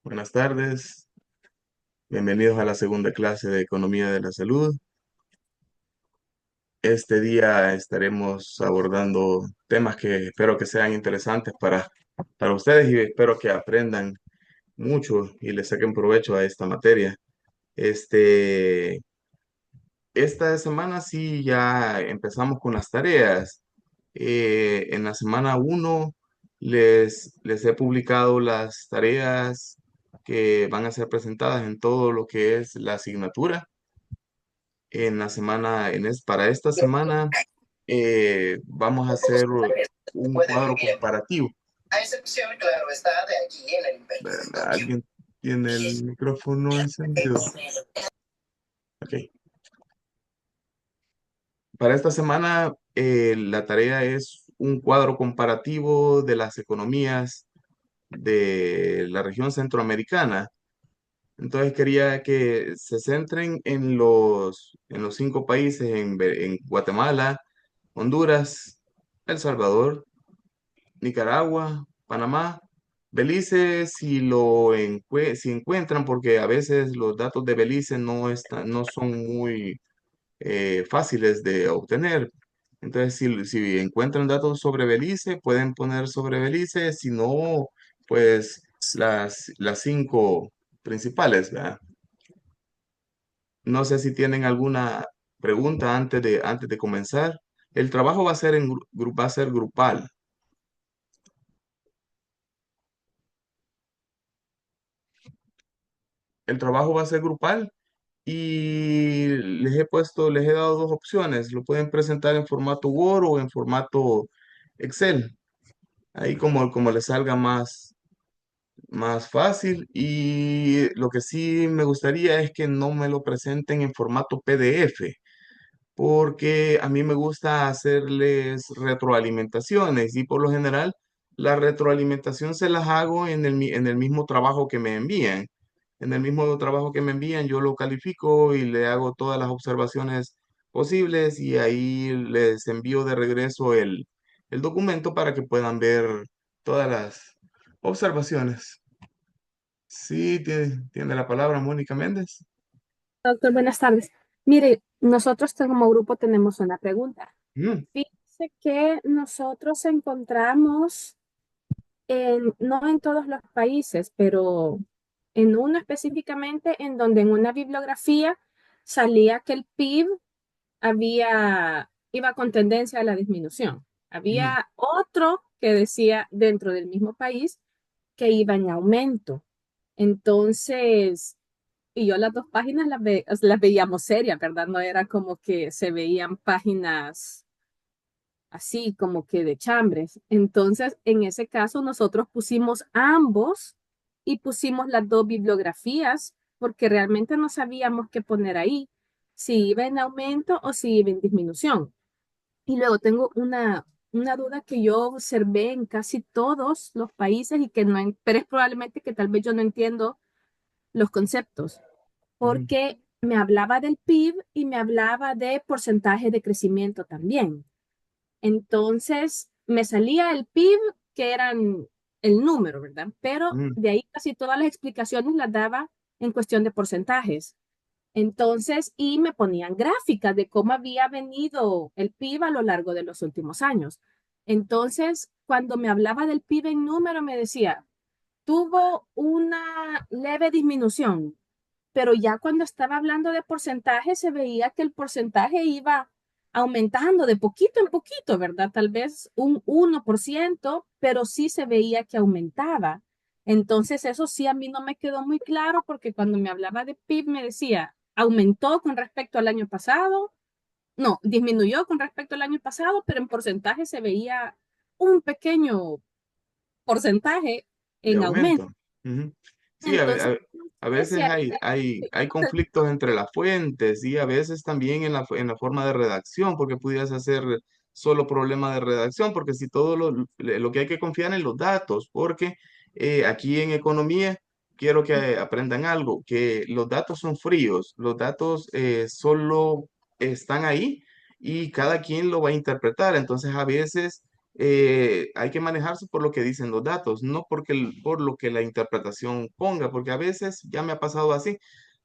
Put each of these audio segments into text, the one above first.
Buenas tardes, bienvenidos a la segunda clase de Economía de la Salud. Este día estaremos abordando temas que espero que sean interesantes para ustedes y espero que aprendan mucho y les saquen provecho a esta materia. Este, esta semana sí ya empezamos con las tareas. En la semana uno les he publicado las tareas que van a ser presentadas en todo lo que es la asignatura. En la semana, para esta semana vamos a hacer un cuadro comparativo. A excepción, claro está, de allí en el Imperio de Tokio. ¿Alguien tiene el micrófono encendido? Ok. Para esta semana, la tarea es un cuadro comparativo de las economías de la región centroamericana. Entonces quería que se centren en los cinco países, en Guatemala, Honduras, El Salvador, Nicaragua, Panamá, Belice, si encuentran, porque a veces los datos de Belice no son muy fáciles de obtener. Entonces, si encuentran datos sobre Belice, pueden poner sobre Belice, si no, pues las cinco principales, ¿verdad? No sé si tienen alguna pregunta antes de comenzar. El trabajo va a ser va a ser grupal. El trabajo va a ser grupal y les he dado dos opciones. Lo pueden presentar en formato Word o en formato Excel. Ahí como les salga más fácil. Y lo que sí me gustaría es que no me lo presenten en formato PDF, porque a mí me gusta hacerles retroalimentaciones y por lo general la retroalimentación se las hago en el mismo trabajo que me envían. En el mismo trabajo que me envían, yo lo califico y le hago todas las observaciones posibles y ahí les envío de regreso el documento para que puedan ver todas las observaciones. Sí, tiene la palabra Mónica Méndez. Doctor, buenas tardes. Mire, nosotros como grupo tenemos una pregunta. Mm, Fíjese que nosotros encontramos no en todos los países, pero en uno específicamente en donde en una bibliografía salía que el PIB iba con tendencia a la disminución. mm, Había otro que decía dentro del mismo país que iba en aumento. Entonces, y yo las dos páginas las veíamos serias, ¿verdad? No era como que se veían páginas así como que de chambres. Entonces, en ese caso, nosotros pusimos ambos y pusimos las dos bibliografías porque realmente no sabíamos qué poner ahí, si iba en aumento o si iba en disminución. Y luego tengo una duda que yo observé en casi todos los países y que no, pero es probablemente que tal vez yo no entiendo los conceptos mm, porque me hablaba del PIB y me hablaba de porcentaje de crecimiento también. Entonces, me salía el PIB, que eran el número, ¿verdad? Pero mm. de ahí casi todas las explicaciones las daba en cuestión de porcentajes. Entonces, y me ponían gráficas de cómo había venido el PIB a lo largo de los últimos años. Entonces, cuando me hablaba del PIB en número, me decía, tuvo una leve disminución, pero ya cuando estaba hablando de porcentaje se veía que el porcentaje iba aumentando de poquito en poquito, ¿verdad? Tal vez un 1%, pero sí se veía que aumentaba. Entonces eso sí a mí no me quedó muy claro porque cuando me hablaba de PIB me decía, aumentó con respecto al año pasado, no, disminuyó con respecto al año pasado, pero en porcentaje se veía un pequeño porcentaje De en aumento. aumento. Ujú. Sí, Entonces, a veces decía, hay conflictos entre las fuentes y a veces también en la forma de redacción, porque pudieras hacer solo problema de redacción, porque si lo que hay que confiar en los datos, porque aquí en economía quiero que aprendan algo, que los datos son fríos, los datos solo están ahí y cada quien lo va a interpretar, entonces a veces hay que manejarse por lo que dicen los datos, no porque por lo que la interpretación ponga, porque a veces ya me ha pasado así,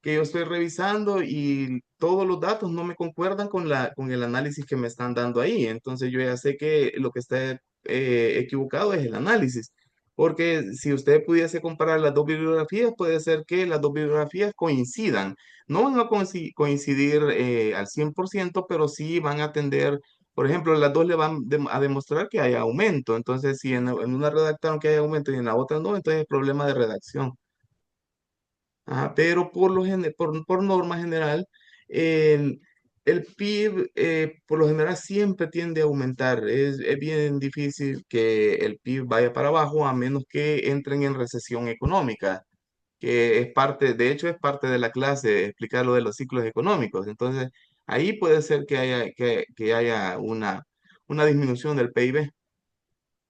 que yo estoy revisando y todos los datos no me concuerdan con el análisis que me están dando ahí. Entonces yo ya sé que lo que está equivocado es el análisis. Porque si usted pudiese comparar las dos bibliografías, puede ser que las dos bibliografías coincidan. No van a coincidir al 100%, pero sí van a tender, por ejemplo, las dos le van a demostrar que hay aumento. Entonces, si en una redactaron que hay aumento y en la otra no, entonces es problema de redacción. Pero por norma general, el, el PIB por lo general siempre tiende a aumentar. Es bien difícil que el PIB vaya para abajo a menos que entren en recesión económica, que es parte, de hecho es parte de la clase, explicar lo de los ciclos económicos. Entonces, ahí puede ser que haya una disminución del PIB.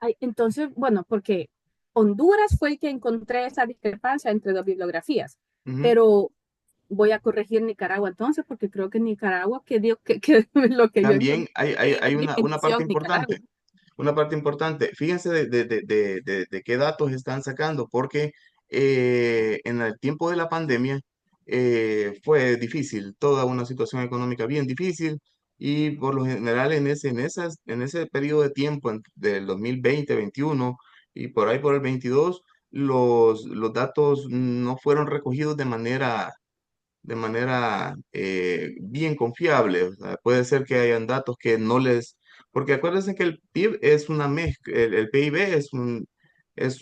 Ay, entonces, bueno, porque Honduras fue el que encontré esa discrepancia entre dos bibliografías, Ujú. pero voy a corregir Nicaragua entonces, porque creo que Nicaragua, que lo que yo También encontré ahí en hay mi una parte edición, importante. Nicaragua. Una parte importante, fíjense de qué datos están sacando, porque en el tiempo de la pandemia fue difícil, toda una situación económica bien difícil, y por lo general en ese periodo de tiempo del 2020, 21 y por ahí por el 22, los datos no fueron recogidos de manera bien confiable. O sea, puede ser que hayan datos que no les... Porque acuérdense que el PIB es una mezcla, el PIB es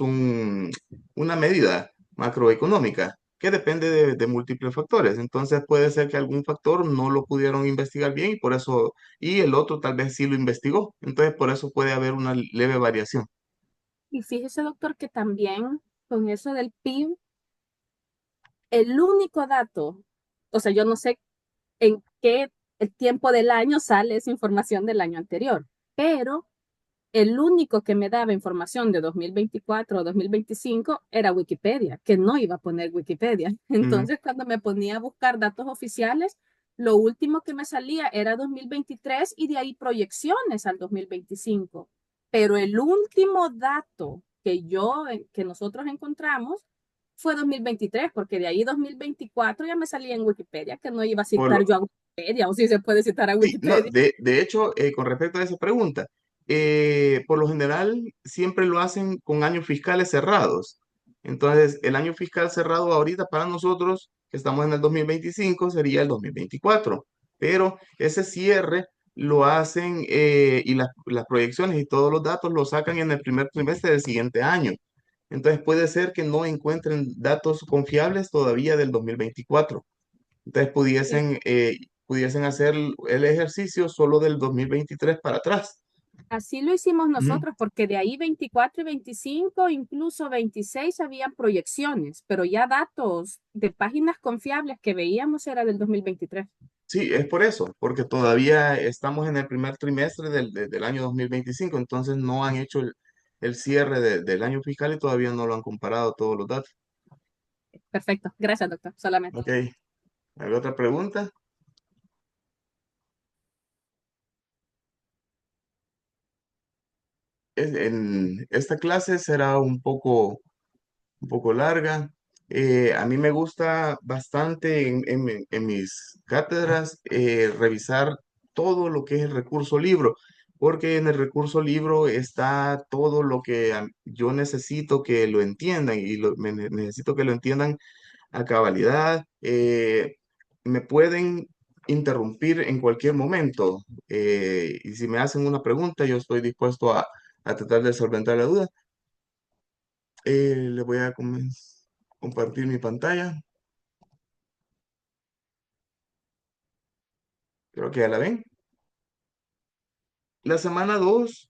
una medida macroeconómica que depende de múltiples factores. Entonces puede ser que algún factor no lo pudieron investigar bien y por eso, y el otro tal vez sí lo investigó. Entonces por eso puede haber una leve variación. Y fíjese, doctor, que también con eso del PIB, el único dato, o sea, yo no sé en qué el tiempo del año sale esa información del año anterior, pero el único que me daba información de 2024 o 2025 era Wikipedia, que no iba a poner Wikipedia. Ujú. Entonces, cuando me ponía a buscar datos oficiales, lo último que me salía era 2023 y de ahí proyecciones al 2025. Pero el último dato que nosotros encontramos fue 2023, porque de ahí 2024 ya me salía en Wikipedia, que no iba a Por citar lo- yo a Wikipedia, o si se puede citar a Sí, no, Wikipedia. de hecho, con respecto a esa pregunta, por lo general siempre lo hacen con años fiscales cerrados. Entonces, el año fiscal cerrado ahorita para nosotros, que estamos en el 2025, sería el 2024. Pero ese cierre lo hacen y las proyecciones y todos los datos lo sacan en el primer trimestre del siguiente año. Entonces, puede ser que no encuentren datos confiables todavía del 2024. Entonces pudiesen hacer el ejercicio solo del 2023 para atrás. Así lo hicimos Ujú. nosotros, porque de ahí 24 y 25, incluso 26 habían proyecciones, pero ya datos de páginas confiables que veíamos era del 2023. Sí, es por eso, porque todavía estamos en el primer trimestre del año 2025, entonces no han hecho el cierre del año fiscal y todavía no lo han comparado todos los datos. Perfecto, gracias, doctor. Solamente. Ok, ¿alguna otra pregunta? En esta clase será un poco larga. A mí me gusta bastante en mis cátedras revisar todo lo que es el recurso libro, porque en el recurso libro está todo lo que yo necesito que lo entiendan y necesito que lo entiendan a cabalidad. Me pueden interrumpir en cualquier momento y si me hacen una pregunta, yo estoy dispuesto a tratar de solventar la duda. Le voy a compartir mi pantalla. Creo que ya la ven. La semana 2,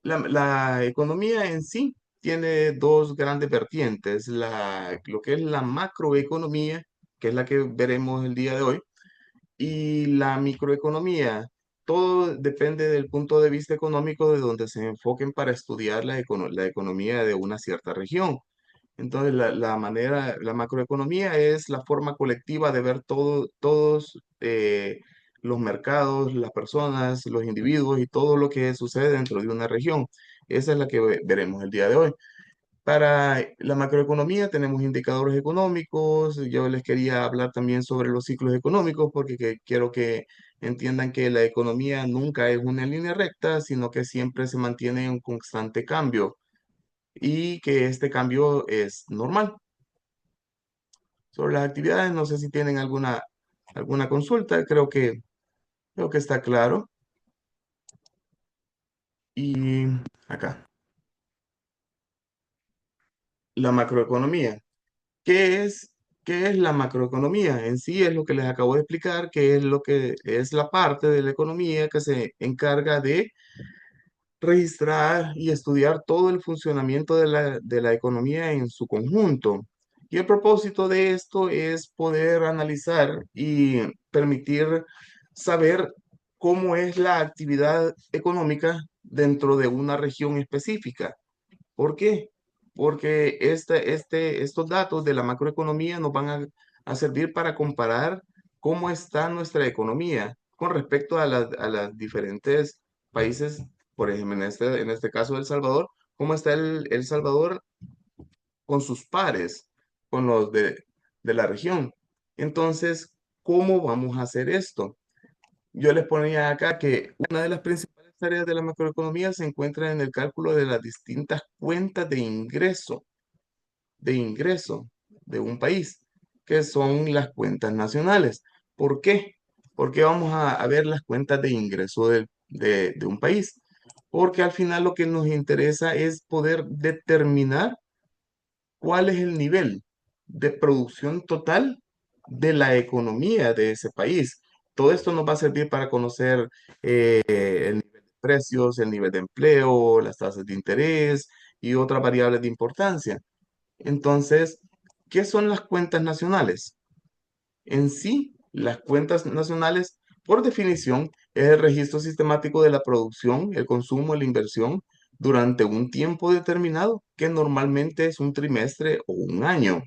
la economía en sí tiene dos grandes vertientes. Lo que es la macroeconomía, que es la que veremos el día de hoy, y la microeconomía. Todo depende del punto de vista económico de donde se enfoquen para estudiar la economía de una cierta región. Entonces, la macroeconomía es la forma colectiva de ver todos los mercados, las personas, los individuos y todo lo que sucede dentro de una región. Esa es la que veremos el día de hoy. Para la macroeconomía tenemos indicadores económicos. Yo les quería hablar también sobre los ciclos económicos porque quiero que entiendan que la economía nunca es una línea recta, sino que siempre se mantiene en constante cambio y que este cambio es normal. Sobre las actividades, no sé si tienen alguna consulta, creo que está claro. Y acá, la macroeconomía. ¿Qué es, qué es la macroeconomía? En sí es lo que les acabo de explicar, que es lo que es la parte de la economía que se encarga de registrar y estudiar todo el funcionamiento de la economía en su conjunto. Y el propósito de esto es poder analizar y permitir saber cómo es la actividad económica dentro de una región específica. ¿Por qué? Porque estos datos de la macroeconomía nos van a servir para comparar cómo está nuestra economía con respecto a las diferentes países, por ejemplo, en este caso El Salvador, cómo está El Salvador con sus pares, con los de la región. Entonces, ¿cómo vamos a hacer esto? Yo les ponía acá que una de las principales tareas de la macroeconomía se encuentra en el cálculo de las distintas cuentas de ingreso de un país, que son las cuentas nacionales. ¿Por qué? Porque vamos a ver las cuentas de ingreso de un país. Porque al final lo que nos interesa es poder determinar cuál es el nivel de producción total de la economía de ese país. Todo esto nos va a servir para conocer el nivel de precios, el nivel de empleo, las tasas de interés y otras variables de importancia. Entonces, ¿qué son las cuentas nacionales? En sí, las cuentas nacionales, por definición, es el registro sistemático de la producción, el consumo y la inversión durante un tiempo determinado, que normalmente es un trimestre o un año,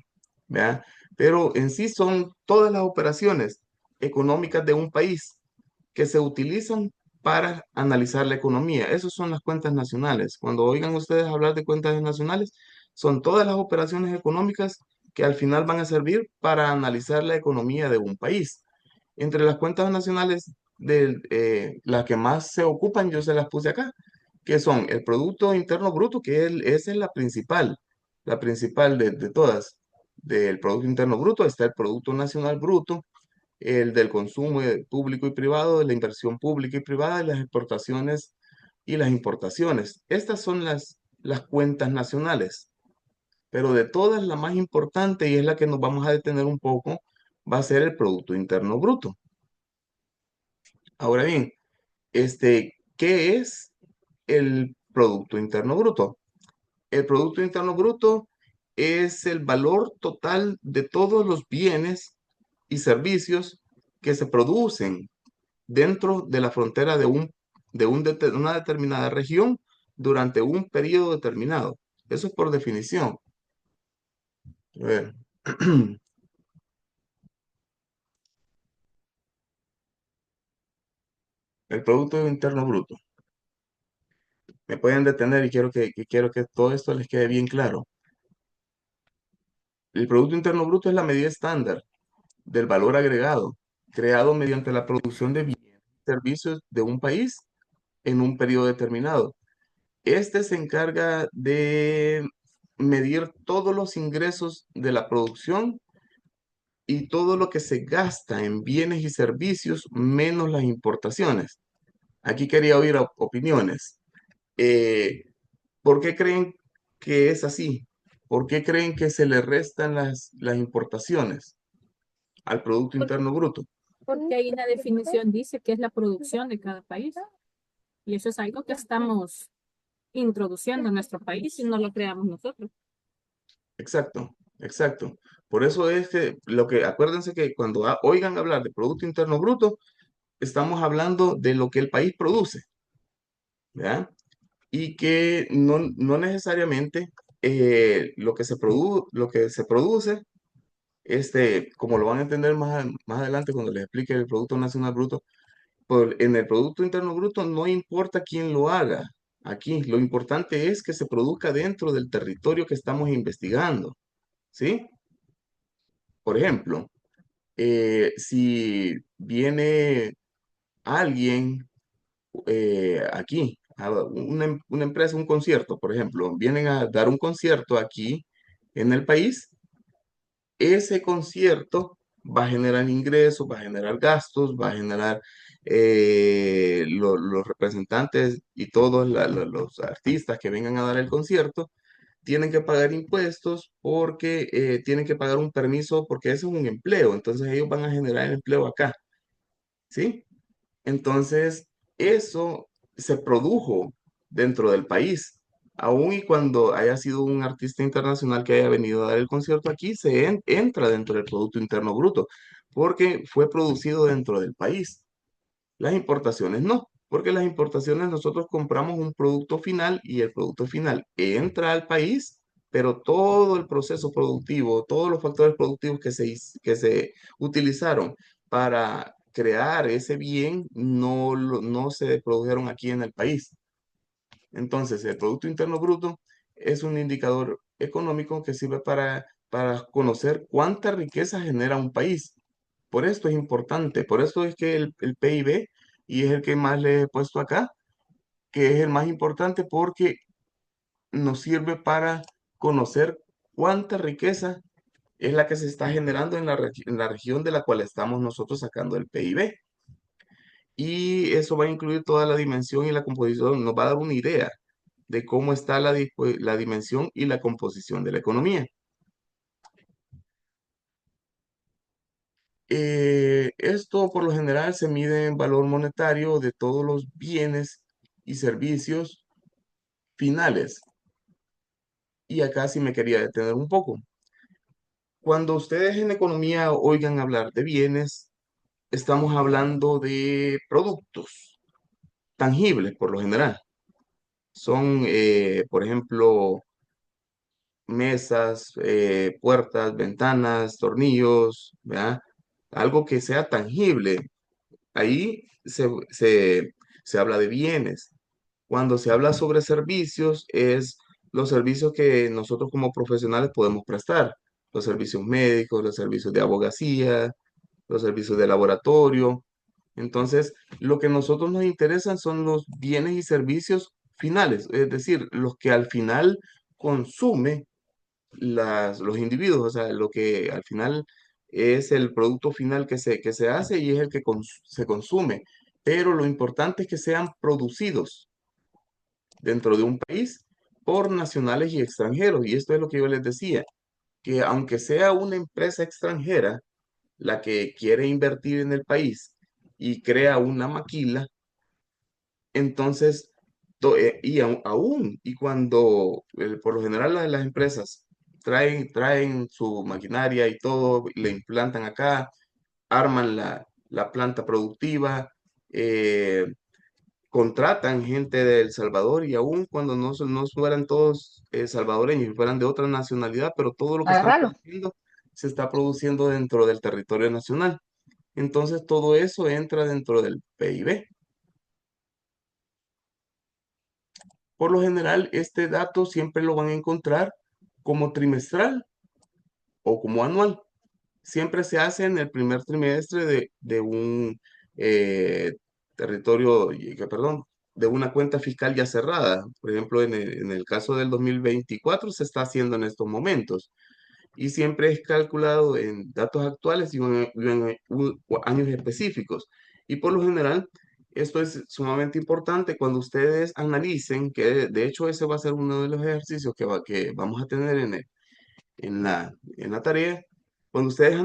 ¿verdad? Pero en sí son todas las operaciones económicas de un país que se utilizan para analizar la economía. Esas son las cuentas nacionales. Cuando oigan ustedes hablar de cuentas nacionales, son todas las operaciones económicas que al final van a servir para analizar la economía de un país. Entre las cuentas nacionales, las que más se ocupan, yo se las puse acá, que son el Producto Interno Bruto, esa es la principal de todas. Del Producto Interno Bruto está el Producto Nacional Bruto, el del consumo público y privado, de la inversión pública y privada, de las exportaciones y las importaciones. Estas son las cuentas nacionales, pero de todas la más importante y es la que nos vamos a detener un poco, va a ser el Producto Interno Bruto. Ahora bien, ¿qué es el Producto Interno Bruto? El Producto Interno Bruto es el valor total de todos los bienes y servicios que se producen dentro de la frontera de una determinada región durante un periodo determinado. Eso es por definición. A ver. El Producto Interno Bruto. Me pueden detener y quiero que todo esto les quede bien claro. El Producto Interno Bruto es la medida estándar del valor agregado, creado mediante la producción de bienes y servicios de un país en un periodo determinado. Este se encarga de medir todos los ingresos de la producción y todo lo que se gasta en bienes y servicios menos las importaciones. Aquí quería oír opiniones. Eh, ¿Por qué creen que es así? ¿Por qué creen que se le restan las importaciones al Producto Por- Interno Bruto? Porque ahí la definición dice que es la producción de cada país. Y eso es algo que estamos introduciendo en nuestro país y no lo creamos nosotros. Exacto, exacto. Por eso es que acuérdense que cuando oigan hablar de Producto Interno Bruto, estamos hablando de lo que el país produce, ¿verdad? Y que no necesariamente lo que se produce, como lo van a entender más adelante cuando les explique el Producto Nacional Bruto, en el Producto Interno Bruto no importa quién lo haga. Aquí lo importante es que se produzca dentro del territorio que estamos investigando, ¿sí? Por ejemplo, si viene alguien aquí, a una empresa, un concierto, por ejemplo, vienen a dar un concierto aquí en el país, ese concierto va a generar ingresos, va a generar gastos, va a generar los representantes y todos los artistas que vengan a dar el concierto tienen que pagar impuestos porque tienen que pagar un permiso porque eso es un empleo, entonces ellos van a generar empleo acá, ¿sí? Entonces, eso se produjo dentro del país. Aún y cuando haya sido un artista internacional que haya venido a dar el concierto aquí, entra dentro del Producto Interno Bruto, porque fue producido dentro del país. Las importaciones no, porque las importaciones nosotros compramos un producto final y el producto final entra al país, pero todo el proceso productivo, todos los factores productivos que se utilizaron para crear ese bien no se produjeron aquí en el país. Entonces, el Producto Interno Bruto es un indicador económico que sirve para conocer cuánta riqueza genera un país. Por esto es importante, por esto es que el PIB, y es el que más le he puesto acá, que es el más importante porque nos sirve para conocer cuánta riqueza es la que se está generando en la región de la cual estamos nosotros sacando el PIB. Y eso va a incluir toda la dimensión y la composición, nos va a dar una idea de cómo está la dimensión y la composición de la economía. Esto por lo general se mide en valor monetario de todos los bienes y servicios finales. Y acá sí me quería detener un poco. Cuando ustedes en economía oigan hablar de bienes, estamos hablando de productos tangibles por lo general. Son, por ejemplo, mesas, puertas, ventanas, tornillos, ¿verdad? Algo que sea tangible. Ahí se habla de bienes. Cuando se habla sobre servicios, es los servicios que nosotros como profesionales podemos prestar. Los servicios médicos, los servicios de abogacía, los servicios de laboratorio. Entonces, lo que a nosotros nos interesan son los bienes y servicios finales, es decir, los que al final consume los individuos, o sea, lo que al final es el producto final que se hace y es el que se consume. Pero lo importante es que sean producidos dentro de un país por nacionales y extranjeros. Y esto es lo que yo les decía, que aunque sea una empresa extranjera la que quiere invertir en el país y crea una maquila, entonces, aún, y cuando por lo general las empresas traen su maquinaria y todo, le implantan acá, arman la planta productiva, eh, contratan gente de El Salvador y aún cuando no fueran todos salvadoreños, fueran de otra nacionalidad, pero todo lo que están Agárralo. produciendo se está produciendo dentro del territorio nacional. Entonces todo eso entra dentro del PIB. Por lo general, este dato siempre lo van a encontrar como trimestral o como anual. Siempre se hace en el primer trimestre de un eh, territorio, perdón, de una cuenta fiscal ya cerrada. Por ejemplo, en el caso del 2024 se está haciendo en estos momentos y siempre es calculado en datos actuales y en años específicos. Y por lo general, esto es sumamente importante cuando ustedes analicen, que de hecho ese va a ser uno de los ejercicios que vamos a tener en la tarea. Cuando ustedes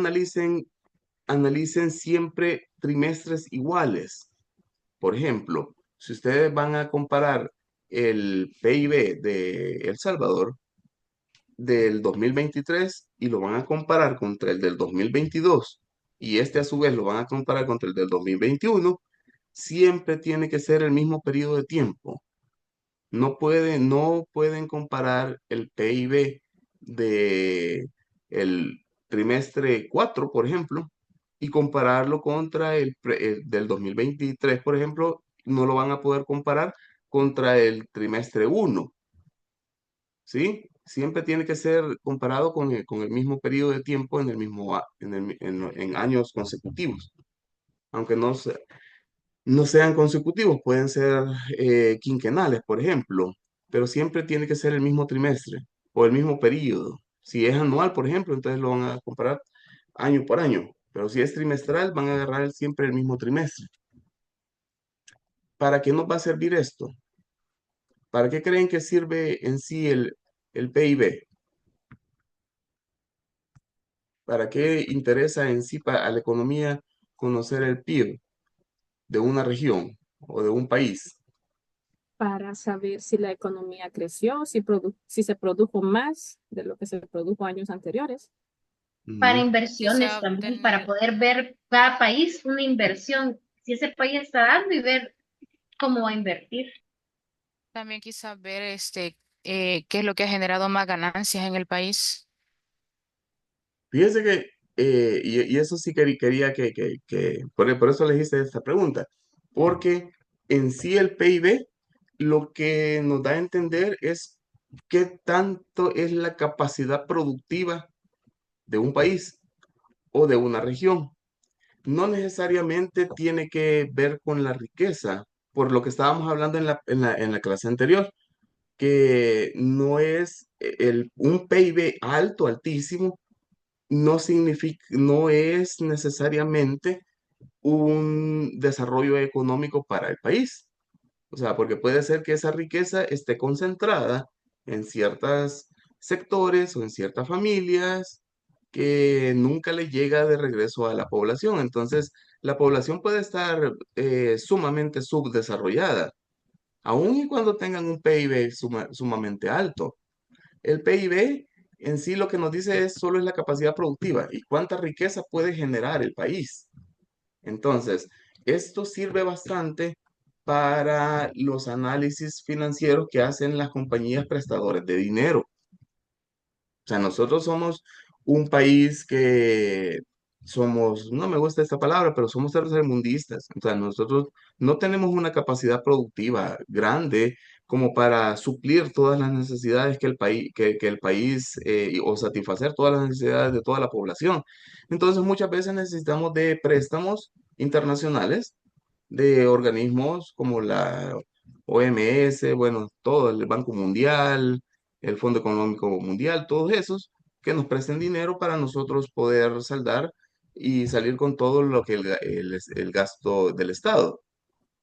analicen siempre trimestres iguales. Por ejemplo, si ustedes van a comparar el PIB de El Salvador, del 2023 y lo van a comparar contra el del 2022 y este a su vez lo van a comparar contra el del 2021, siempre tiene que ser el mismo periodo de tiempo. No pueden comparar el PIB de el trimestre 4 por ejemplo, y compararlo contra el del 2023, por ejemplo, no lo van a poder comparar contra el trimestre uno, ¿sí? Siempre tiene que ser comparado con el mismo periodo de tiempo en el mismo, en años consecutivos, aunque no sean consecutivos, pueden ser quinquenales, por ejemplo, pero siempre tiene que ser el mismo trimestre o el mismo periodo. Si es anual, por ejemplo, entonces lo van a comparar año por año, pero si es trimestral, van a agarrar siempre el mismo trimestre. ¿Para qué nos va a servir esto? ¿Para qué creen que sirve en sí el PIB? ¿Para qué interesa en sí a la economía conocer el PIB de una región o de un país? Para saber si la economía creció, si se produjo más de lo que se produjo años anteriores. Para Ujú. inversiones Quizá también, para obtener, poder ver cada país una inversión, si ese país está dando y ver cómo va a invertir. también quizá ver qué es lo que ha generado más ganancias en el país. Fíjese que, y eso sí quería por eso le hice esta pregunta, porque en sí el PIB lo que nos da a entender es qué tanto es la capacidad productiva de un país o de una región. No necesariamente tiene que ver con la riqueza, por lo que estábamos hablando en la clase anterior, que no es un PIB alto, altísimo, no significa, no es necesariamente un desarrollo económico para el país. O sea, porque puede ser que esa riqueza esté concentrada en ciertos sectores o en ciertas familias que nunca le llega de regreso a la población. Entonces, la población puede estar sumamente subdesarrollada, aun y cuando tengan un PIB sumamente alto. El PIB en sí lo que nos dice es solo es la capacidad productiva y cuánta riqueza puede generar el país. Entonces, esto sirve bastante para los análisis financieros que hacen las compañías prestadoras de dinero. O sea, nosotros somos un país que somos, no me gusta esta palabra, pero somos tercermundistas. O sea, nosotros no tenemos una capacidad productiva grande como para suplir todas las necesidades que el país o satisfacer todas las necesidades de toda la población. Entonces, muchas veces necesitamos de préstamos internacionales de organismos como la OMS, bueno, todo el Banco Mundial, el Fondo Económico Mundial, todos esos que nos presten dinero para nosotros poder saldar y salir con todo lo que el gasto del Estado,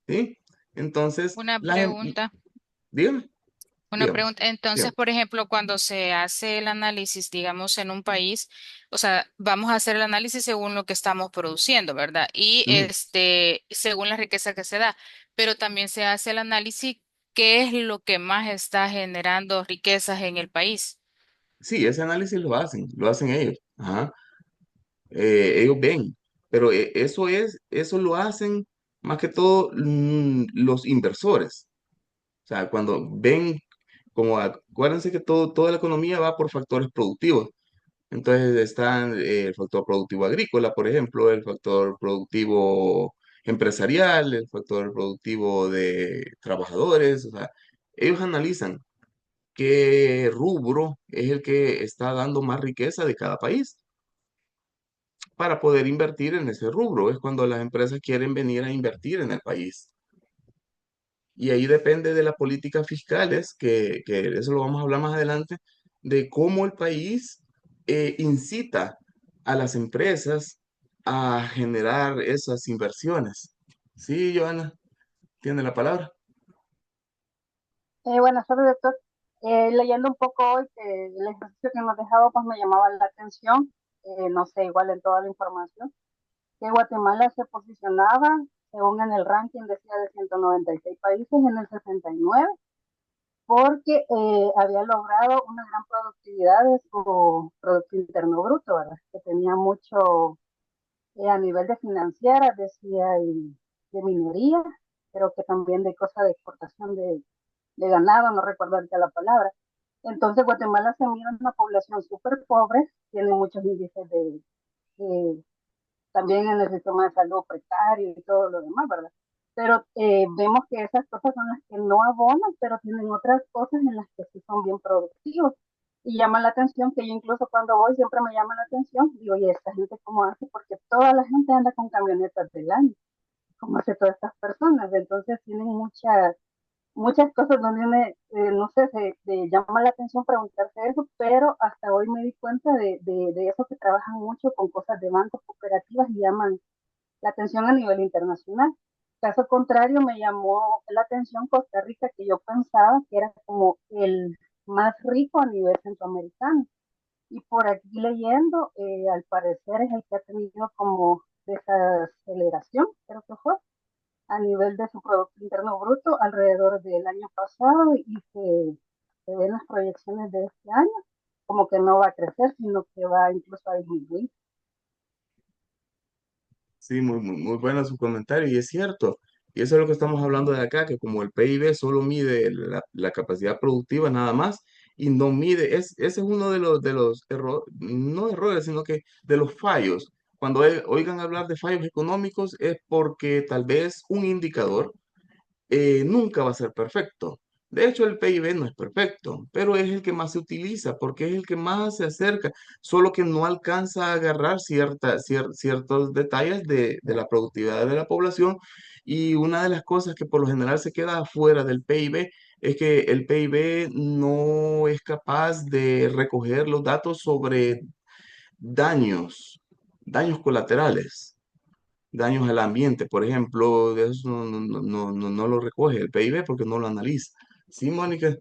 ¿sí? Entonces, Una pregunta. dígame, Una dígame, pregunta, entonces, dígame. por ejemplo, cuando se hace el análisis, digamos, en un país, o sea, vamos a hacer el análisis según lo que estamos produciendo, ¿verdad? Y Ujú. según la riqueza que se da, pero también se hace el análisis qué es lo que más está generando riquezas en el país. Sí, ese análisis lo hacen ellos. Ajá. Ellos ven, pero eso lo hacen más que todo los inversores. O sea, cuando ven, como acuérdense que toda la economía va por factores productivos. Entonces están el factor productivo agrícola, por ejemplo, el factor productivo empresarial, el factor productivo de trabajadores. O sea, ellos analizan qué rubro es el que está dando más riqueza de cada país para poder invertir en ese rubro. Es cuando las empresas quieren venir a invertir en el país. Y ahí depende de las políticas fiscales, que eso lo vamos a hablar más adelante, de cómo el país incita a las empresas a generar esas inversiones. Sí, Joana, tiene la palabra. Buenas tardes, doctor. Leyendo un poco hoy que el ejercicio que nos dejaba pues me llamaba la atención, no sé, igual en toda la información, que Guatemala se posicionaba, según en el ranking decía de 196 países, en el 69, porque había logrado una gran productividad de su Producto Interno Bruto, ¿verdad? Que tenía mucho a nivel de financiera, decía, y de minería, pero que también de cosas de exportación de ganado, no recuerdo ahorita la palabra. Entonces Guatemala se mira una población súper pobre, tiene muchos índices de también en el sistema de salud precario y todo lo demás, ¿verdad? Pero vemos que esas cosas son las que no abonan, pero tienen otras cosas en las que sí son bien productivos. Y llama la atención que yo incluso cuando voy siempre me llama la atención, digo, oye, esta gente cómo hace, porque toda la gente anda con camionetas del año, como hace todas estas personas, entonces tienen muchas cosas donde uno, no sé, se llama la atención preguntarse eso, pero hasta hoy me di cuenta de eso que trabajan mucho con cosas de bancos cooperativas y llaman la atención a nivel internacional. Caso contrario, me llamó la atención Costa Rica, que yo pensaba que era como el más rico a nivel centroamericano. Y por aquí leyendo, al parecer es el que ha tenido como desaceleración, creo que fue, a nivel de su Producto Interno Bruto alrededor del año pasado y que se ven las proyecciones de este año como que no va a crecer, sino que va incluso a disminuir. Sí, muy bueno su comentario y es cierto. Y eso es lo que estamos hablando de acá, que como el PIB solo mide la capacidad productiva nada más y no mide, ese es uno de los errores, no errores, sino que de los fallos. Cuando oigan hablar de fallos económicos es porque tal vez un indicador nunca va a ser perfecto. De hecho, el PIB no es perfecto, pero es el que más se utiliza porque es el que más se acerca, solo que no alcanza a agarrar ciertos detalles de la productividad de la población. Y una de las cosas que por lo general se queda afuera del PIB es que el PIB no es capaz de recoger los datos sobre daños, daños colaterales, daños al ambiente, por ejemplo, de eso no lo recoge el PIB porque no lo analiza. Sí, Mónica,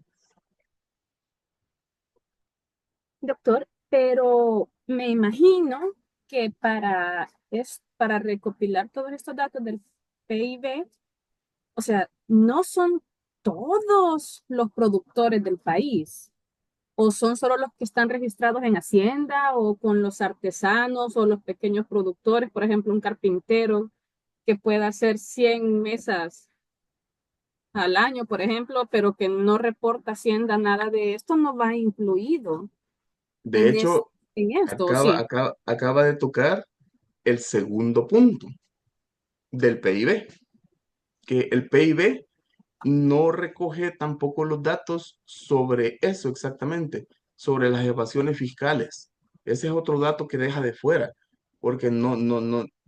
Doctor, pero me imagino que para recopilar todos estos datos del PIB, o sea, no son todos los productores del país, o son solo los que están registrados en Hacienda, o con los artesanos o los pequeños productores, por ejemplo, un carpintero que pueda hacer 100 mesas al año, por ejemplo, pero que no reporta Hacienda nada de esto, no va incluido de en, es, hecho, en esto, sí. acaba de tocar el segundo punto del PIB, que el PIB no recoge tampoco los datos sobre eso exactamente, sobre las evasiones fiscales. Ese es otro dato que deja de fuera, porque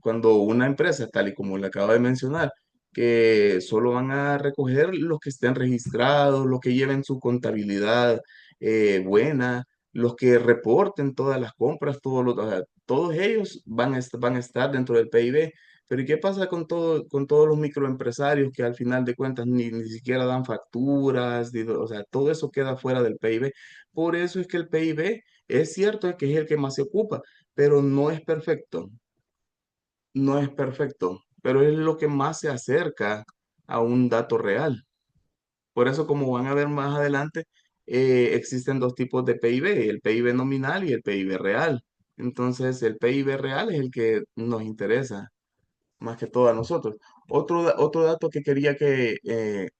cuando una empresa, tal y como le acabo de mencionar, que solo van a recoger los que estén registrados, los que lleven su contabilidad buena, los que reporten todas las compras, o sea, todos ellos van a estar dentro del PIB. Pero ¿y qué pasa con todos los microempresarios que al final de cuentas ni siquiera dan facturas? O sea, todo eso queda fuera del PIB. Por eso es que el PIB es cierto que es el que más se ocupa, pero no es perfecto, no es perfecto, pero es lo que más se acerca a un dato real. Por eso, como van a ver más adelante, existen dos tipos de PIB, el PIB nominal y el PIB real. Entonces, el PIB real es el que nos interesa más que todo a nosotros. Otro dato que quería que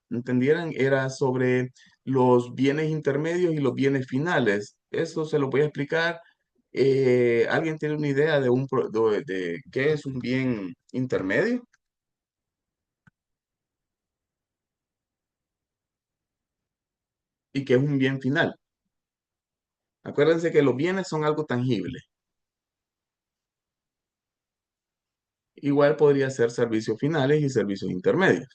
entendieran era sobre los bienes intermedios y los bienes finales. Eso se lo voy a explicar. ¿Alguien tiene una idea de qué es un bien intermedio y qué es un bien final? Acuérdense que los bienes son algo tangible. Igual podría ser servicios finales y servicios intermedios.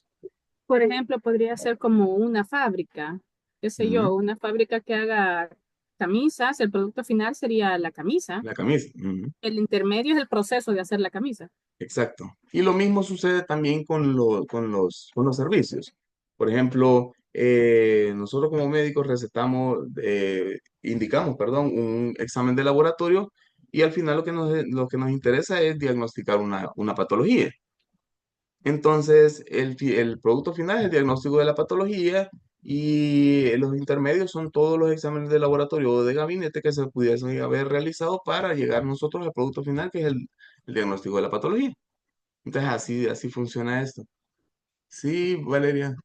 Por ejemplo, podría ser como una fábrica, qué sé Ujú. yo, una fábrica que haga camisas, el producto final sería la camisa, La camisa. Ujú. el intermedio es el proceso de hacer la camisa. Exacto. Y lo mismo sucede también con los servicios. Por ejemplo, nosotros como médicos indicamos, perdón, un examen de laboratorio y al final lo que nos interesa es diagnosticar una patología. Entonces, el producto final es el diagnóstico de la patología y los intermedios son todos los exámenes de laboratorio o de gabinete que se pudiesen haber realizado para llegar nosotros al producto final, que es el diagnóstico de la patología. Entonces así funciona esto. Sí, Valeria.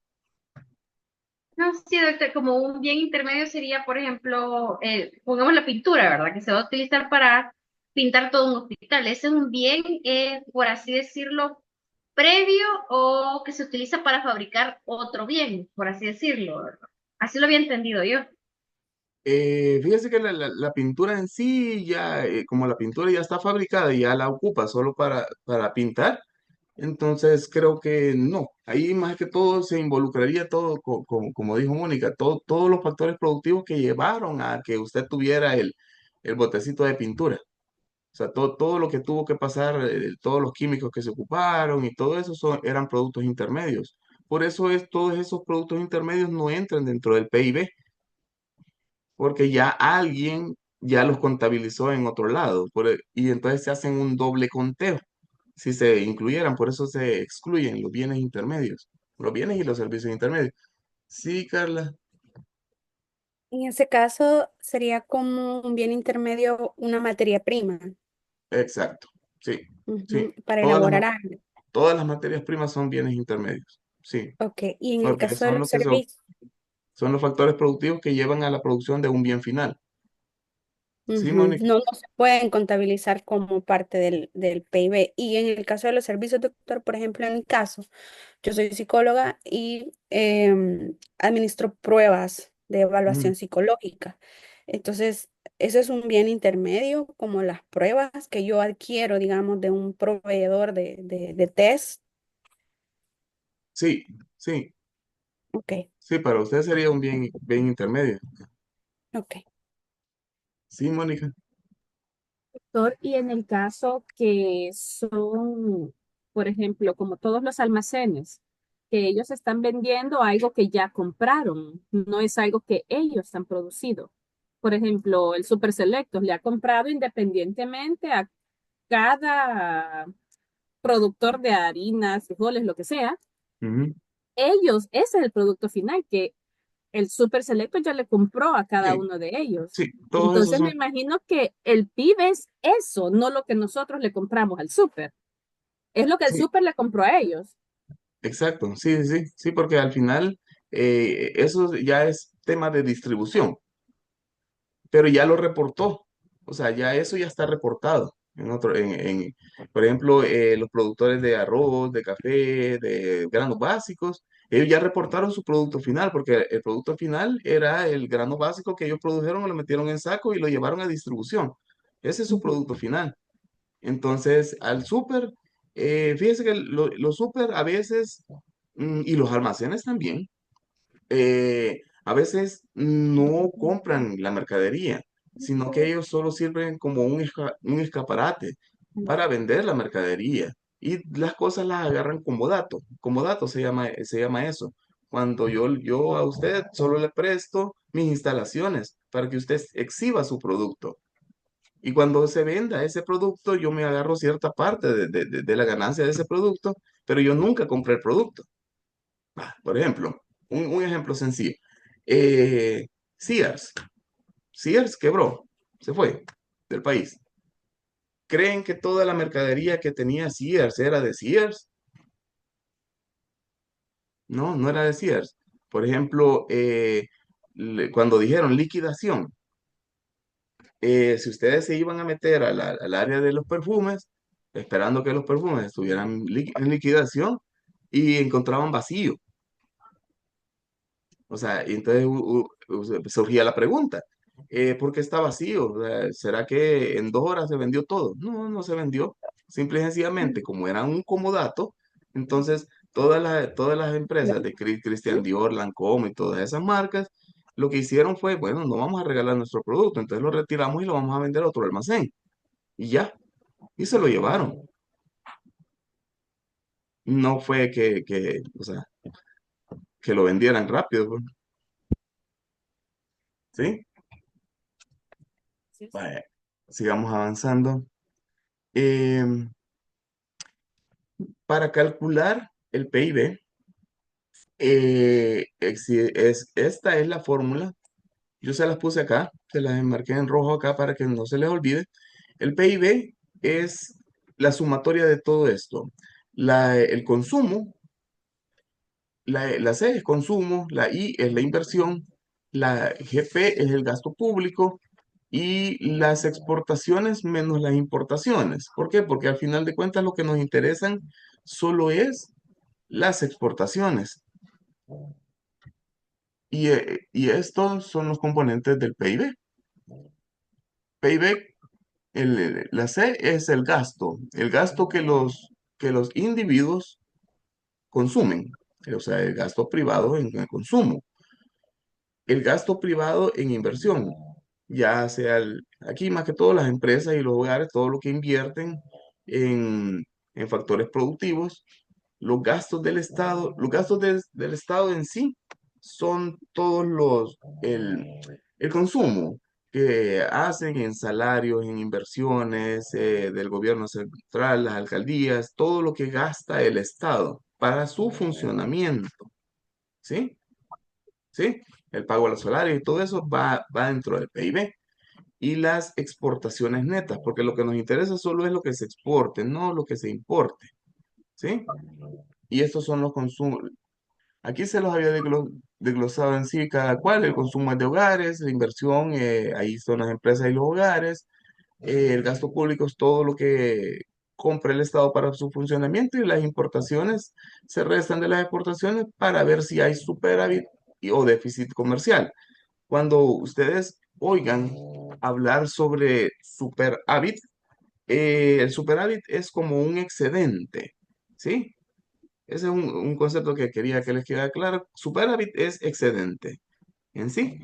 No, sí, doctor, como un bien intermedio sería, por ejemplo, pongamos la pintura, ¿verdad? Que se va a utilizar para pintar todo un hospital. ¿Ese es un bien, por así decirlo, previo o que se utiliza para fabricar otro bien, por así decirlo? Así lo había entendido yo. Fíjese que la pintura en sí, ya, como la pintura ya está fabricada y ya la ocupa solo para pintar, entonces creo que no. Ahí más que todo se involucraría todo, como dijo Mónica, todos los factores productivos que llevaron a que usted tuviera el botecito de pintura. O sea, todo lo que tuvo que pasar, todos los químicos que se ocuparon y todo eso eran productos intermedios. Por eso todos esos productos intermedios no entran dentro del PIB, porque ya alguien ya los contabilizó en otro lado, y entonces se hacen un doble conteo si se incluyeran, por eso se excluyen los bienes intermedios, los bienes y los servicios intermedios. Sí, Carla, En ese caso sería como un bien intermedio, una materia prima, exacto, sí, sí. para Todas las, elaborar ma- algo. todas las materias primas son bienes intermedios, sí, Ok, y en el porque caso de son los los servicios, son los factores productivos que llevan a la producción de un bien final. Sí, Mónica. no, no se pueden contabilizar como parte del PIB. Y en el caso de los servicios, doctor, por ejemplo, en mi caso, yo soy psicóloga y administro pruebas de Mm, evaluación psicológica. Entonces, eso es un bien intermedio, como las pruebas que yo adquiero, digamos, de un proveedor de test. sí, sí, Ok, sí, para usted sería un bien intermedio. ok. Sí, Mónica. Doctor, y en el caso que son, por ejemplo, como todos los almacenes, que ellos están vendiendo algo que ya compraron, no es algo que ellos han producido. Por ejemplo, el Super Selectos le ha comprado independientemente a cada productor de harinas, frijoles, lo que sea. Ujú. Ellos, ese es el producto final que el Super Selecto ya le compró a cada Sí, uno de ellos. sí, todos esos Entonces me son, imagino que el PIB es eso, no lo que nosotros le compramos al Super. Es lo que el sí, Super le compró a ellos. exacto, sí, sí, sí, sí, porque al final eso ya es tema de distribución, pero ya lo reportó, o sea, ya eso ya está reportado por ejemplo, los productores de arroz, de café, de granos básicos, ellos ya reportaron su producto final, porque el producto final era el grano básico que ellos produjeron, lo metieron en saco y lo llevaron a distribución. Ese es su Ujú. producto final. Entonces, al súper, fíjese que los súper a veces, y los almacenes también, a veces no compran la mercadería, sino que ellos solo sirven como un escaparate para vender la mercadería. Y las cosas las agarran como dato se llama eso. Cuando yo a usted solo le presto mis instalaciones para que usted exhiba su producto. Y cuando se venda ese producto, yo me agarro cierta parte de la ganancia de ese producto, pero yo nunca compré el producto. Por ejemplo, un ejemplo sencillo. Eh, Sears. Sears quebró, se fue del país. ¿Creen que toda la mercadería que tenía Sears era de Sears? No, no era de Sears. Por ejemplo, cuando dijeron liquidación, si ustedes se iban a meter al área de los perfumes, esperando que los perfumes estuvieran en liquidación y encontraban vacío. O sea, y entonces surgía la pregunta, ¿por qué está vacío? O sea, ¿será que en 2 horas se vendió todo? No, no se vendió. Simple y sencillamente, como era un comodato, entonces todas las empresas de Christian Dior, Lancôme y todas esas marcas, lo que hicieron fue, bueno, no vamos a regalar nuestro producto, entonces lo retiramos y lo vamos a vender a otro almacén. Y ya, y se lo llevaron. No fue o sea, que lo vendieran rápido, pues, ¿sí? Sí, Vaya, sigamos avanzando. Em, para calcular el PIB, esta es la fórmula. Yo se las puse acá, se las enmarqué en rojo acá para que no se les olvide. El PIB es la sumatoria de todo esto. El consumo, la C es consumo, la I es la inversión, la GP es el gasto público, y las exportaciones menos las importaciones. ¿Por qué? Porque al final de cuentas lo que nos interesan solo es las exportaciones. Y estos son los componentes del PIB. PIB, la C es el gasto que los individuos consumen, o sea, el gasto privado en el consumo, el gasto privado en inversión, ya sea aquí más que todo las empresas y los hogares, todo lo que invierten en factores productivos, los gastos del Estado, los gastos del Estado en sí son todos el consumo que hacen en salarios, en inversiones del gobierno central, las alcaldías, todo lo que gasta el Estado para su funcionamiento, ¿sí? ¿Sí? El pago a los salarios y todo eso va dentro del PIB. Y las exportaciones netas, porque lo que nos interesa solo es lo que se exporte, no lo que se importe, ¿sí? Y estos son los consumos. Aquí se los había desglosado en sí cada cual. El consumo es de hogares, la inversión, ahí son las empresas y los hogares. El gasto público es todo lo que compra el Estado para su funcionamiento y las importaciones se restan de las exportaciones para ver si hay superávit o déficit comercial. Cuando ustedes oigan hablar sobre superávit, el superávit es como un excedente, ¿sí? Ese es un concepto que quería que les quedara claro. Superávit es excedente en sí.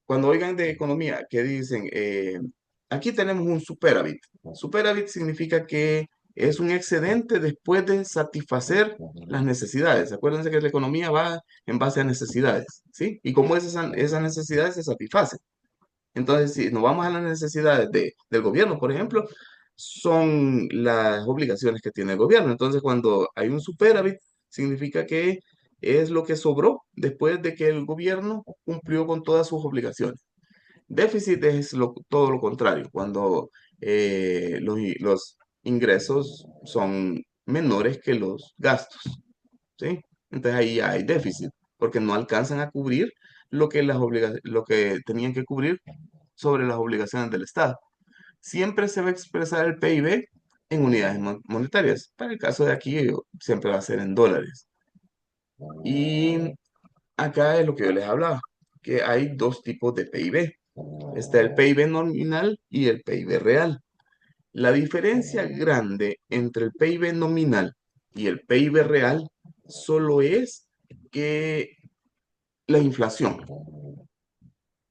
Cuando oigan de economía que dicen, aquí tenemos un superávit. Superávit significa que es un excedente después de satisfacer las necesidades. Acuérdense que la economía va en base a necesidades, ¿sí? Y cómo esas necesidades se satisfacen. Entonces, si nos vamos a las necesidades del gobierno, por ejemplo, son las obligaciones que tiene el gobierno. Entonces, cuando hay un superávit, significa que es lo que sobró después de que el gobierno cumplió con todas sus obligaciones. Déficit es todo lo contrario, cuando los ingresos son menores que los gastos, ¿sí? Entonces ahí ya hay déficit, porque no alcanzan a cubrir lo que tenían que cubrir sobre las obligaciones del Estado. Siempre se va a expresar el PIB en unidades monetarias. Para el caso de aquí, siempre va a ser en dólares. Y acá es lo que yo les hablaba, que hay dos tipos de PIB. Está el PIB nominal y el PIB real. La diferencia grande entre el PIB nominal y el PIB real solo es que la inflación,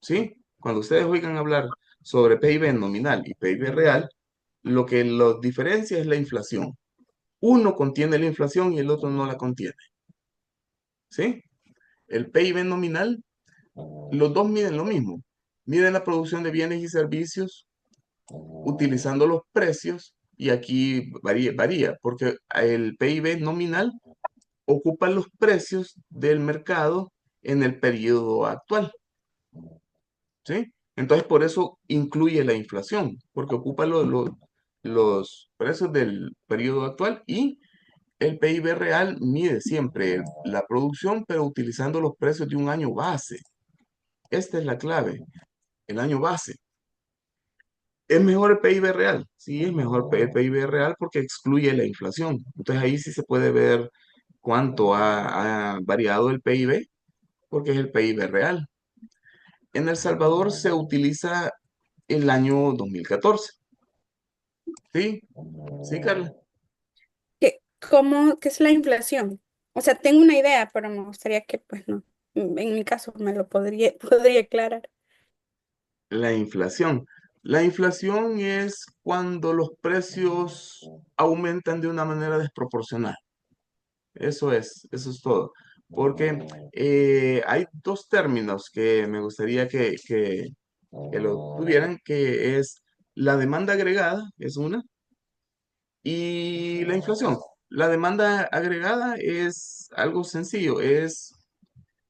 ¿sí? Cuando ustedes oigan hablar sobre PIB nominal y PIB real, lo que los diferencia es la inflación. Uno contiene la inflación y el otro no la contiene, ¿sí? El PIB nominal, los dos miden lo mismo. Miden la producción de bienes y servicios utilizando los precios y aquí varía porque el PIB nominal ocupa los precios del mercado en el periodo actual, ¿sí? Entonces, por eso incluye la inflación, porque ocupa los precios del periodo actual y el PIB real mide siempre la producción, pero utilizando los precios de un año base. Esta es la clave, el año base. ¿Es mejor el PIB real? Sí, es mejor el PIB real porque excluye la inflación. Entonces ahí sí se puede ver cuánto ha variado el PIB porque es el PIB real. En El Salvador se utiliza el año 2014. ¿Sí? ¿Sí, Carla? ¿Qué es la inflación? O sea, tengo una idea, pero me gustaría que, pues no, en mi caso me lo podría aclarar. La inflación. La inflación es cuando los precios aumentan de una manera desproporcional. Eso es todo. Porque hay dos términos que me gustaría que lo tuvieran, que es la demanda agregada, es una, y la inflación. La demanda agregada es algo sencillo, es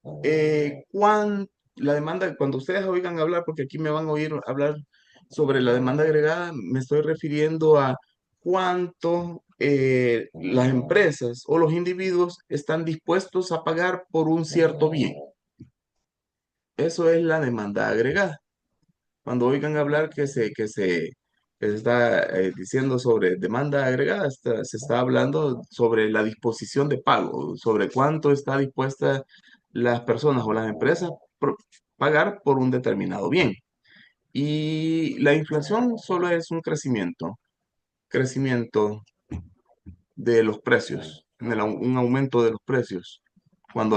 la demanda, cuando ustedes oigan hablar, porque aquí me van a oír hablar sobre la demanda agregada, me estoy refiriendo a cuánto las empresas o los individuos están dispuestos a pagar por un cierto bien. Eso es la demanda agregada. cuando oigan hablar que se está diciendo sobre demanda agregada, se está hablando sobre la disposición de pago, sobre cuánto está dispuesta las personas o las empresas por pagar por un determinado bien. Y la inflación solo es un crecimiento de los precios, un aumento de los precios. Cuando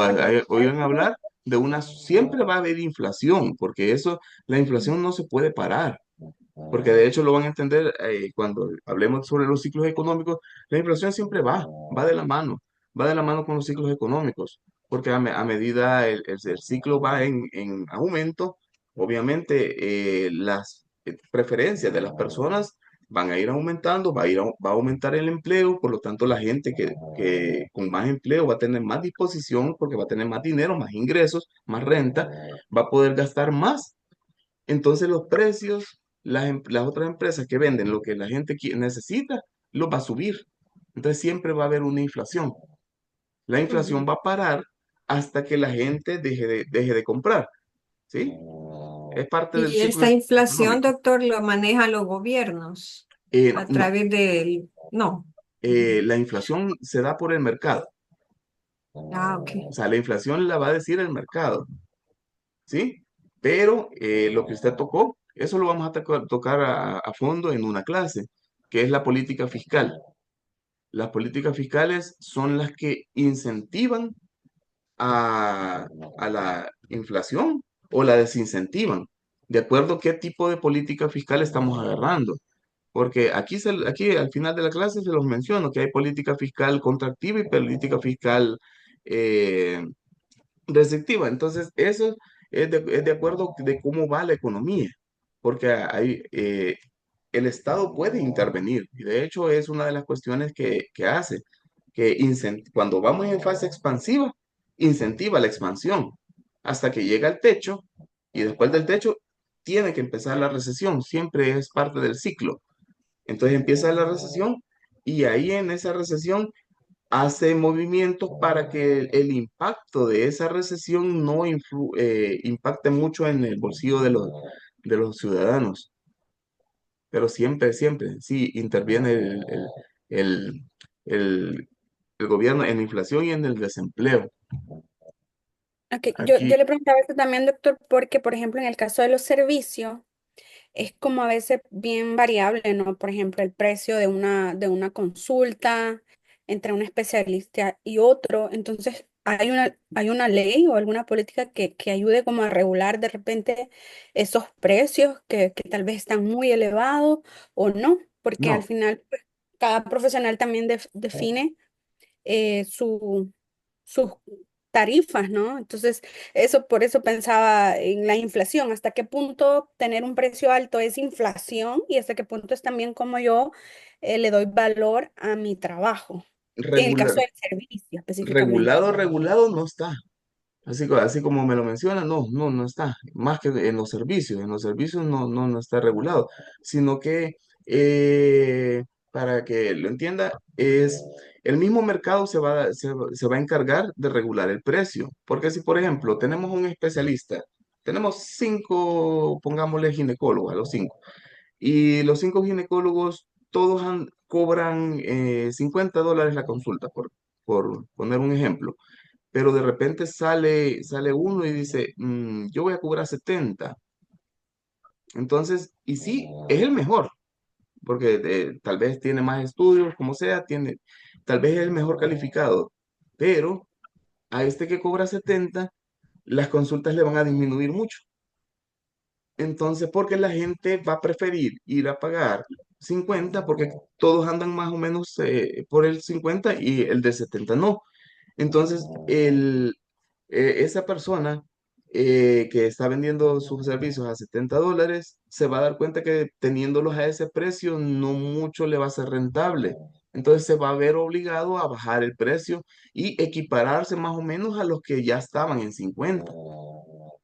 oigan hablar de siempre va a haber inflación, porque la inflación no se puede parar, porque de hecho lo van a entender cuando hablemos sobre los ciclos económicos, la inflación siempre va de la mano, va de la mano con los ciclos económicos, porque a medida el ciclo va en aumento, obviamente las preferencias de las personas van a ir aumentando, va a aumentar el empleo, por lo tanto la gente que con más empleo va a tener más disposición porque va a tener más dinero, más ingresos, más renta, va a poder gastar más. Entonces los precios, las otras empresas que venden lo que la gente necesita, los va a subir. Entonces siempre va a haber una inflación. La inflación Ujú. va a parar hasta que la gente deje de comprar, ¿sí? Es parte del Y ciclo esta inflación, económico. doctor, lo manejan los gobiernos a No, través del... No. la inflación se da por el mercado. Ah, ok. O sea, la inflación la va a decir el mercado, ¿sí? Pero lo que usted tocó, eso lo vamos a tocar a fondo en una clase, que es la política fiscal. Las políticas fiscales son las que incentivan a, a la inflación o la desincentivan, de acuerdo a qué tipo de política fiscal estamos agarrando. Porque aquí al final de la clase se los menciono que hay política fiscal contractiva y política fiscal eh, receptiva. Entonces, eso es de acuerdo de cómo va la economía, porque el Estado puede intervenir, y de hecho es una de las cuestiones que hace, que cuando vamos en fase expansiva, incentiva la expansión hasta que llega al techo, y después del techo tiene que empezar la recesión, siempre es parte del ciclo. Entonces empieza la recesión, y ahí en esa recesión hace movimientos para que el impacto de esa recesión no impacte mucho en el bolsillo de los ciudadanos. Pero siempre, siempre, sí, interviene el, el- el gobierno en la inflación y en el desempleo. Ok, yo Aquí, le preguntaba esto también, doctor, porque, por ejemplo, en el caso de los servicios, es como a veces bien variable, ¿no? Por ejemplo, el precio de una consulta entre un especialista y otro. Entonces, hay una ley o alguna política que ayude como a regular de repente esos precios que tal vez están muy elevados o no, porque al no, final pues, cada profesional también define sus tarifas, ¿no? Entonces, eso por eso pensaba en la inflación, hasta qué punto tener un precio alto es inflación y hasta qué punto es también como yo le doy valor a mi trabajo, en el caso regula- del servicio específicamente. regulado no está. Así como me lo menciona, no está. Más que en los servicios no está regulado, sino que, para que lo entienda, es el mismo mercado se va a encargar de regular el precio. Porque si, por ejemplo, tenemos un especialista, tenemos cinco, pongámosle ginecólogos a los cinco, y los cinco ginecólogos todos cobran $50 la consulta, por poner un ejemplo, pero de repente sale uno y dice, yo voy a cobrar 70. Entonces, y sí, es el mejor, porque tal vez tiene más estudios, como sea, tal vez es el mejor calificado, pero a este que cobra 70 las consultas le van a disminuir mucho. Entonces, porque la gente va a preferir ir a pagar 50 porque todos andan más o menos por el 50 y el de 70 no. Entonces, esa persona que está vendiendo sus servicios a $70 se va a dar cuenta que teniéndolos a ese precio no mucho le va a ser rentable. Entonces se va a ver obligado a bajar el precio y equipararse más o menos a los que ya estaban en 50,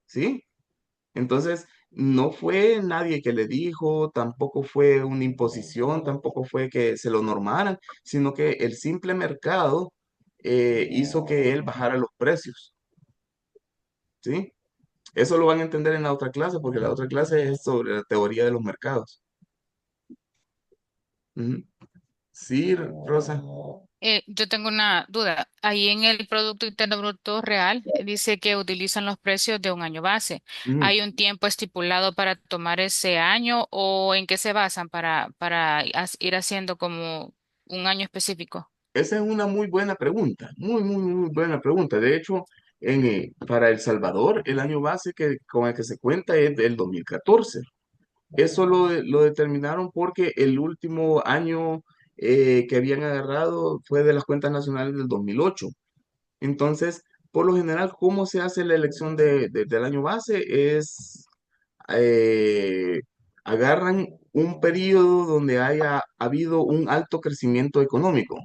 ¿sí? Entonces, no fue nadie que le dijo, tampoco fue una imposición, tampoco fue que se lo normaran, sino que el simple mercado hizo que él bajara los precios, ¿sí? Eso lo van a entender en la otra clase, porque la otra clase es sobre la teoría de los mercados. Ujú. Sí, Rosa. Yo tengo una duda. Ahí en el Producto Interno Bruto Real dice que utilizan los precios de un año base. Ujú. ¿Hay un tiempo estipulado para tomar ese año o en qué se basan para ir haciendo como un año específico? Esa es una muy buena pregunta, muy, muy, muy buena pregunta. De hecho, para El Salvador, el año base con el que se cuenta es del 2014. Eso lo determinaron porque el último año que habían agarrado fue de las cuentas nacionales del 2008. Entonces, por lo general, ¿cómo se hace la elección del año base? Eh, Agarran un periodo donde haya habido un alto crecimiento económico.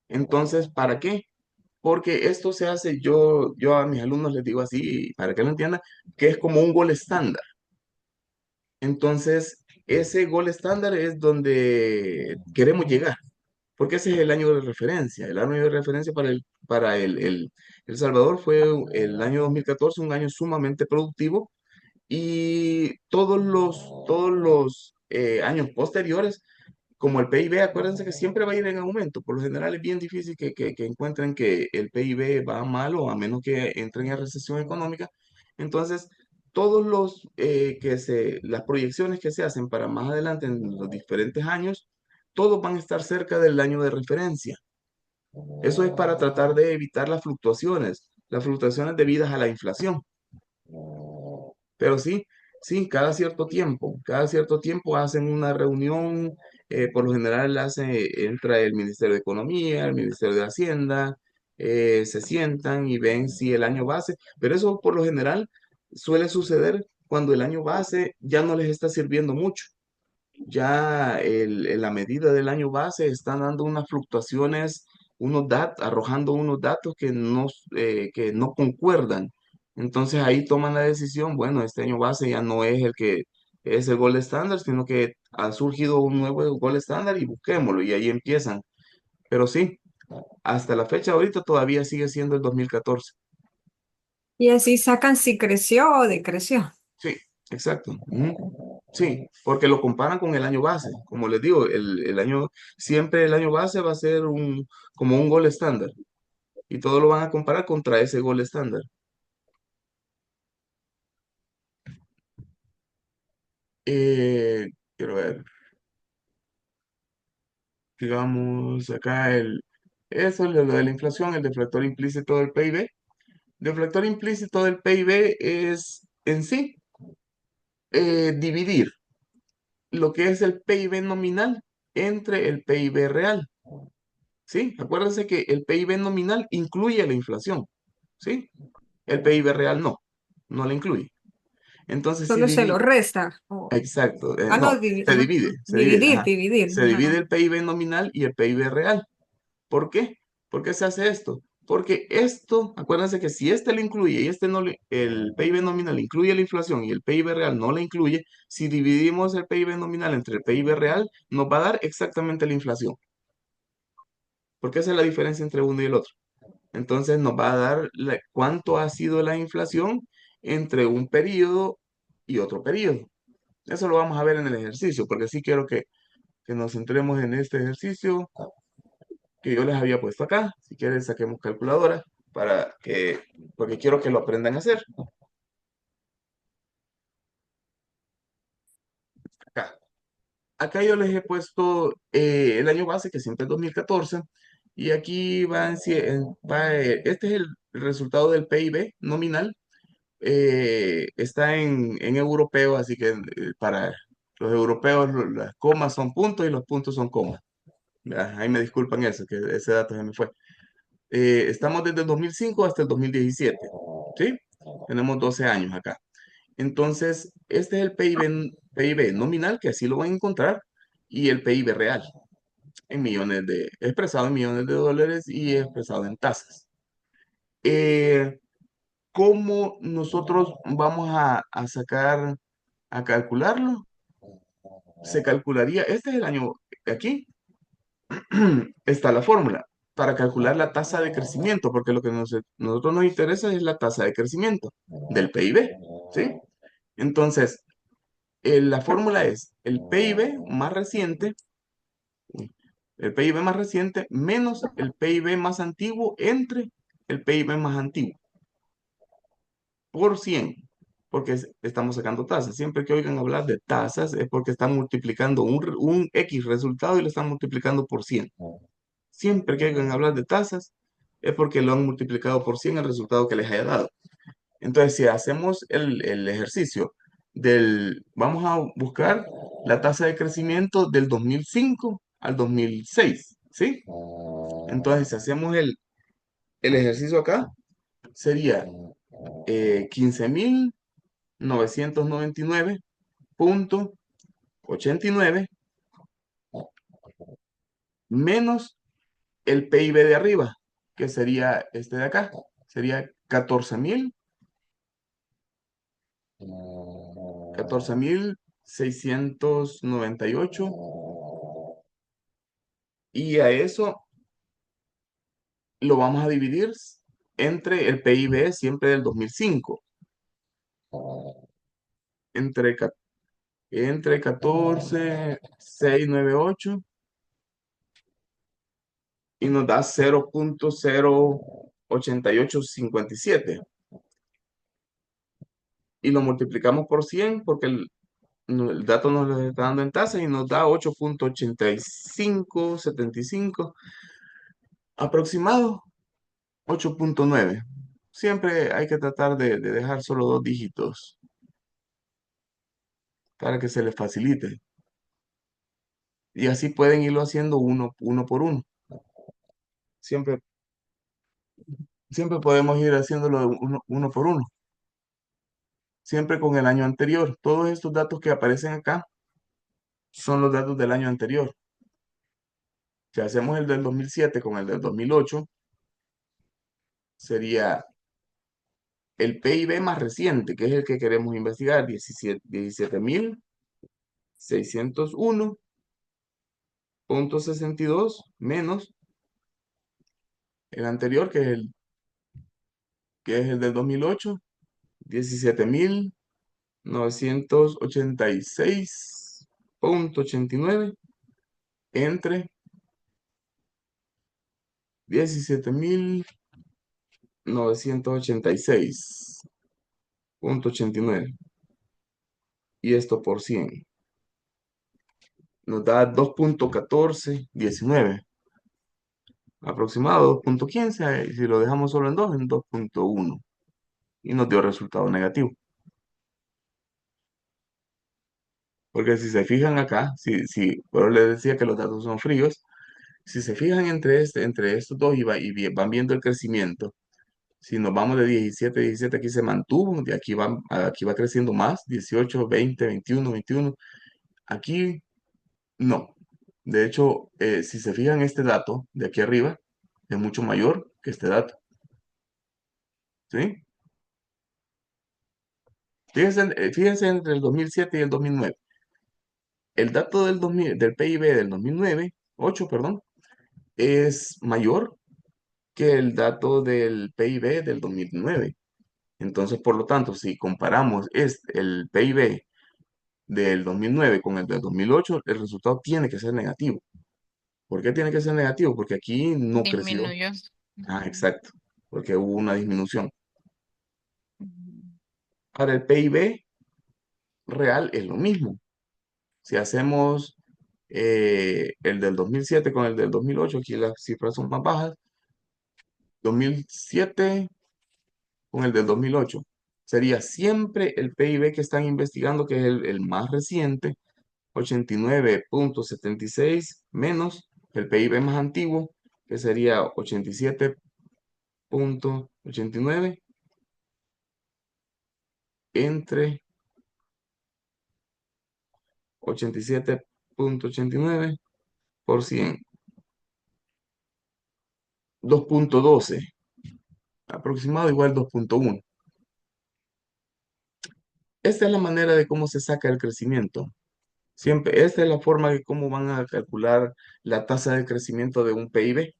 Entonces, ¿para qué? Porque esto se hace, yo a mis alumnos les digo así, para que lo entiendan, que es como un gol estándar. Entonces, ese gol estándar es donde queremos llegar, porque ese es el año de referencia. El año de referencia El Salvador fue el año 2014, un año sumamente productivo, y todos los años posteriores, como el PIB, acuérdense que siempre va a ir en aumento. Por lo general es bien difícil que encuentren que el PIB va mal o a menos que entren en recesión económica. Entonces, las proyecciones que se hacen para más adelante en los diferentes años, todos van a estar cerca del año de referencia. Eso es para tratar de evitar las fluctuaciones debidas a la inflación. Pero sí, sí, cada cierto tiempo hacen una reunión, por lo general entra el Ministerio de Economía, el Ministerio de Hacienda, se sientan y ven si el año base, pero eso por lo general suele suceder cuando el año base ya no les está sirviendo mucho. Ya en la medida del año base están dando unas fluctuaciones, arrojando unos datos que no concuerdan. Entonces ahí toman la decisión, bueno, este año base ya no es el que es el gold estándar, sino que ha surgido un nuevo gold estándar y busquémoslo, y ahí empiezan. Pero sí, hasta la fecha ahorita todavía sigue siendo el 2014. Y así sacan si creció o decreció. Sí, exacto. Ujú. Sí, porque lo comparan con el año base. Como les digo, siempre el año base va a ser como un gol estándar. Y todo lo van a comparar contra ese gol estándar. Eh, Quiero ver, digamos, eso es lo de la inflación, el deflector implícito del PIB. Deflector implícito del PIB es en sí dividir lo que es el PIB nominal entre el PIB real. ¿Sí? Acuérdense que el PIB nominal incluye la inflación, ¿sí? El PIB real no la incluye. Entonces, si Solo se lo divide, resta. exacto, No, no, ajá. se divide, Dividir, ajá. dividir. Se divide Ajá. el PIB nominal y el PIB real. ¿Por qué? ¿Por qué se hace esto? Porque esto, acuérdense que si este lo incluye y el PIB nominal incluye la inflación y el PIB real no la incluye, si dividimos el PIB nominal entre el PIB real, nos va a dar exactamente la inflación. Porque esa es la diferencia entre uno y el otro. Entonces nos va a dar cuánto ha sido la inflación entre un periodo y otro periodo. Eso lo vamos a ver en el ejercicio, porque sí quiero que nos centremos en este ejercicio que yo les había puesto acá. Si quieren, saquemos calculadora porque quiero que lo aprendan a hacer. Acá. Acá yo les he puesto el año base, que siempre es 2014, y aquí este es el resultado del PIB nominal. Está en europeo, así que para los europeos las comas son puntos y los puntos son comas. Ahí me disculpan eso, que ese dato se me fue. Estamos desde el 2005 hasta el 2017, ¿sí? Tenemos 12 años acá. Entonces, este es el PIB nominal, que así lo van a encontrar, y el PIB real, expresado en millones de dólares y expresado en tasas. Eh, ¿Cómo nosotros vamos a calcularlo? Se calcularía, este es el año, aquí está la fórmula. para calcular la tasa de crecimiento, porque lo que nosotros nos interesa es la tasa de crecimiento del PIB, ¿sí? Entonces, la fórmula es el PIB más reciente, el PIB más reciente menos el PIB más antiguo entre el PIB más antiguo, por 100, porque estamos sacando tasas. Siempre que oigan hablar de tasas es porque están multiplicando un X resultado y lo están multiplicando por 100. Siempre que oigan hablar de tasas es porque lo han multiplicado por 100 el resultado que les haya dado. Entonces, si hacemos el ejercicio vamos a buscar la tasa de crecimiento del 2005 al 2006, ¿sí? Entonces, si hacemos el ejercicio acá, sería 15.999.89 menos el PIB de arriba, que sería este de acá, sería 14.698, y a eso lo vamos a dividir entre el PIB siempre del 2005, entre, entre 14.698 y nos da 0.08857. Y lo multiplicamos por 100 porque el dato nos lo está dando en tasa y nos da 8.8575 aproximado, 8.9. Siempre hay que tratar de dejar solo dos dígitos para que se les facilite. Y así pueden irlo haciendo uno por uno. Siempre, siempre podemos ir haciéndolo uno por uno. Siempre con el año anterior. Todos estos datos que aparecen acá son los datos del año anterior. Si hacemos el del 2007 con el del 2008, sería el PIB más reciente, que es el que queremos investigar, 17.601.62 menos el anterior, que es el del 2008, 17.986.89 entre 17.986.89, y esto por 100 nos da 2.1419, aproximado 2.15, y si lo dejamos solo en 2, en 2.1, y nos dio resultado negativo. Porque si se fijan acá, pero les decía que los datos son fríos, si se fijan entre estos dos y van viendo el crecimiento, si nos vamos de 17, aquí se mantuvo, de aquí va creciendo más, 18, 20, 21, 21, aquí no. De hecho, si se fijan, este dato de aquí arriba es mucho mayor que este dato, ¿sí? Fíjense entre el 2007 y el 2009. El dato del PIB del 2009, 8, perdón, es mayor que el dato del PIB del 2009. Entonces, por lo tanto, si comparamos el PIB del 2009 con el del 2008, el resultado tiene que ser negativo. ¿Por qué tiene que ser negativo? Porque aquí no creció. Disminuyó. Ah, Ujú, exacto, porque hubo una disminución. ujú. Ahora, el PIB real es lo mismo. Si hacemos el del 2007 con el del 2008, aquí las cifras son más bajas. 2007 con el del 2008. Sería siempre el PIB que están investigando, que es el más reciente, 89.76 menos el PIB más antiguo, que sería 87.89 entre 87.89 por 100. 2.12, aproximado igual 2.1. Esta es la manera de cómo se saca el crecimiento. Siempre, esta es la forma de cómo van a calcular la tasa de crecimiento de un PIB.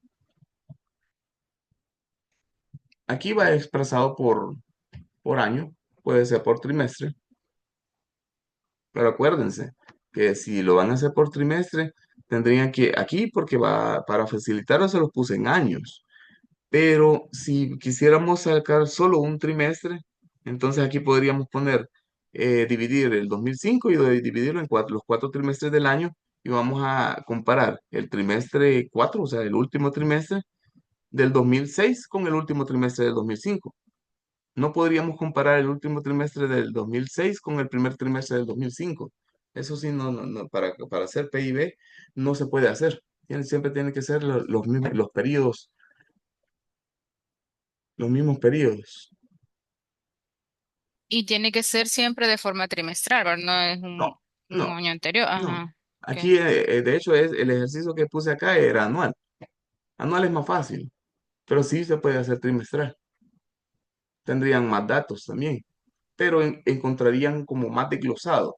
Aquí va expresado por año, puede ser por trimestre, pero acuérdense que si lo van a hacer por trimestre, tendrían que, aquí porque va, para facilitarlo se los puse en años, pero si quisiéramos sacar solo un trimestre, entonces aquí podríamos poner, dividir el 2005 y dividirlo en los 4 trimestres del año y vamos a comparar el trimestre 4, o sea, el último trimestre del 2006 con el último trimestre del 2005. No podríamos comparar el último trimestre del 2006 con el primer trimestre del 2005. Eso sí, para hacer PIB no se puede hacer. Siempre tienen que ser los periodos, los mismos periodos. Y tiene que ser siempre de forma trimestral, ¿verdad? No es No, un no, año anterior. no. Ajá. Ok. Aquí, de hecho, el ejercicio que puse acá era anual. Anual es más fácil, pero sí se puede hacer trimestral. Tendrían más datos también, pero encontrarían como más desglosado.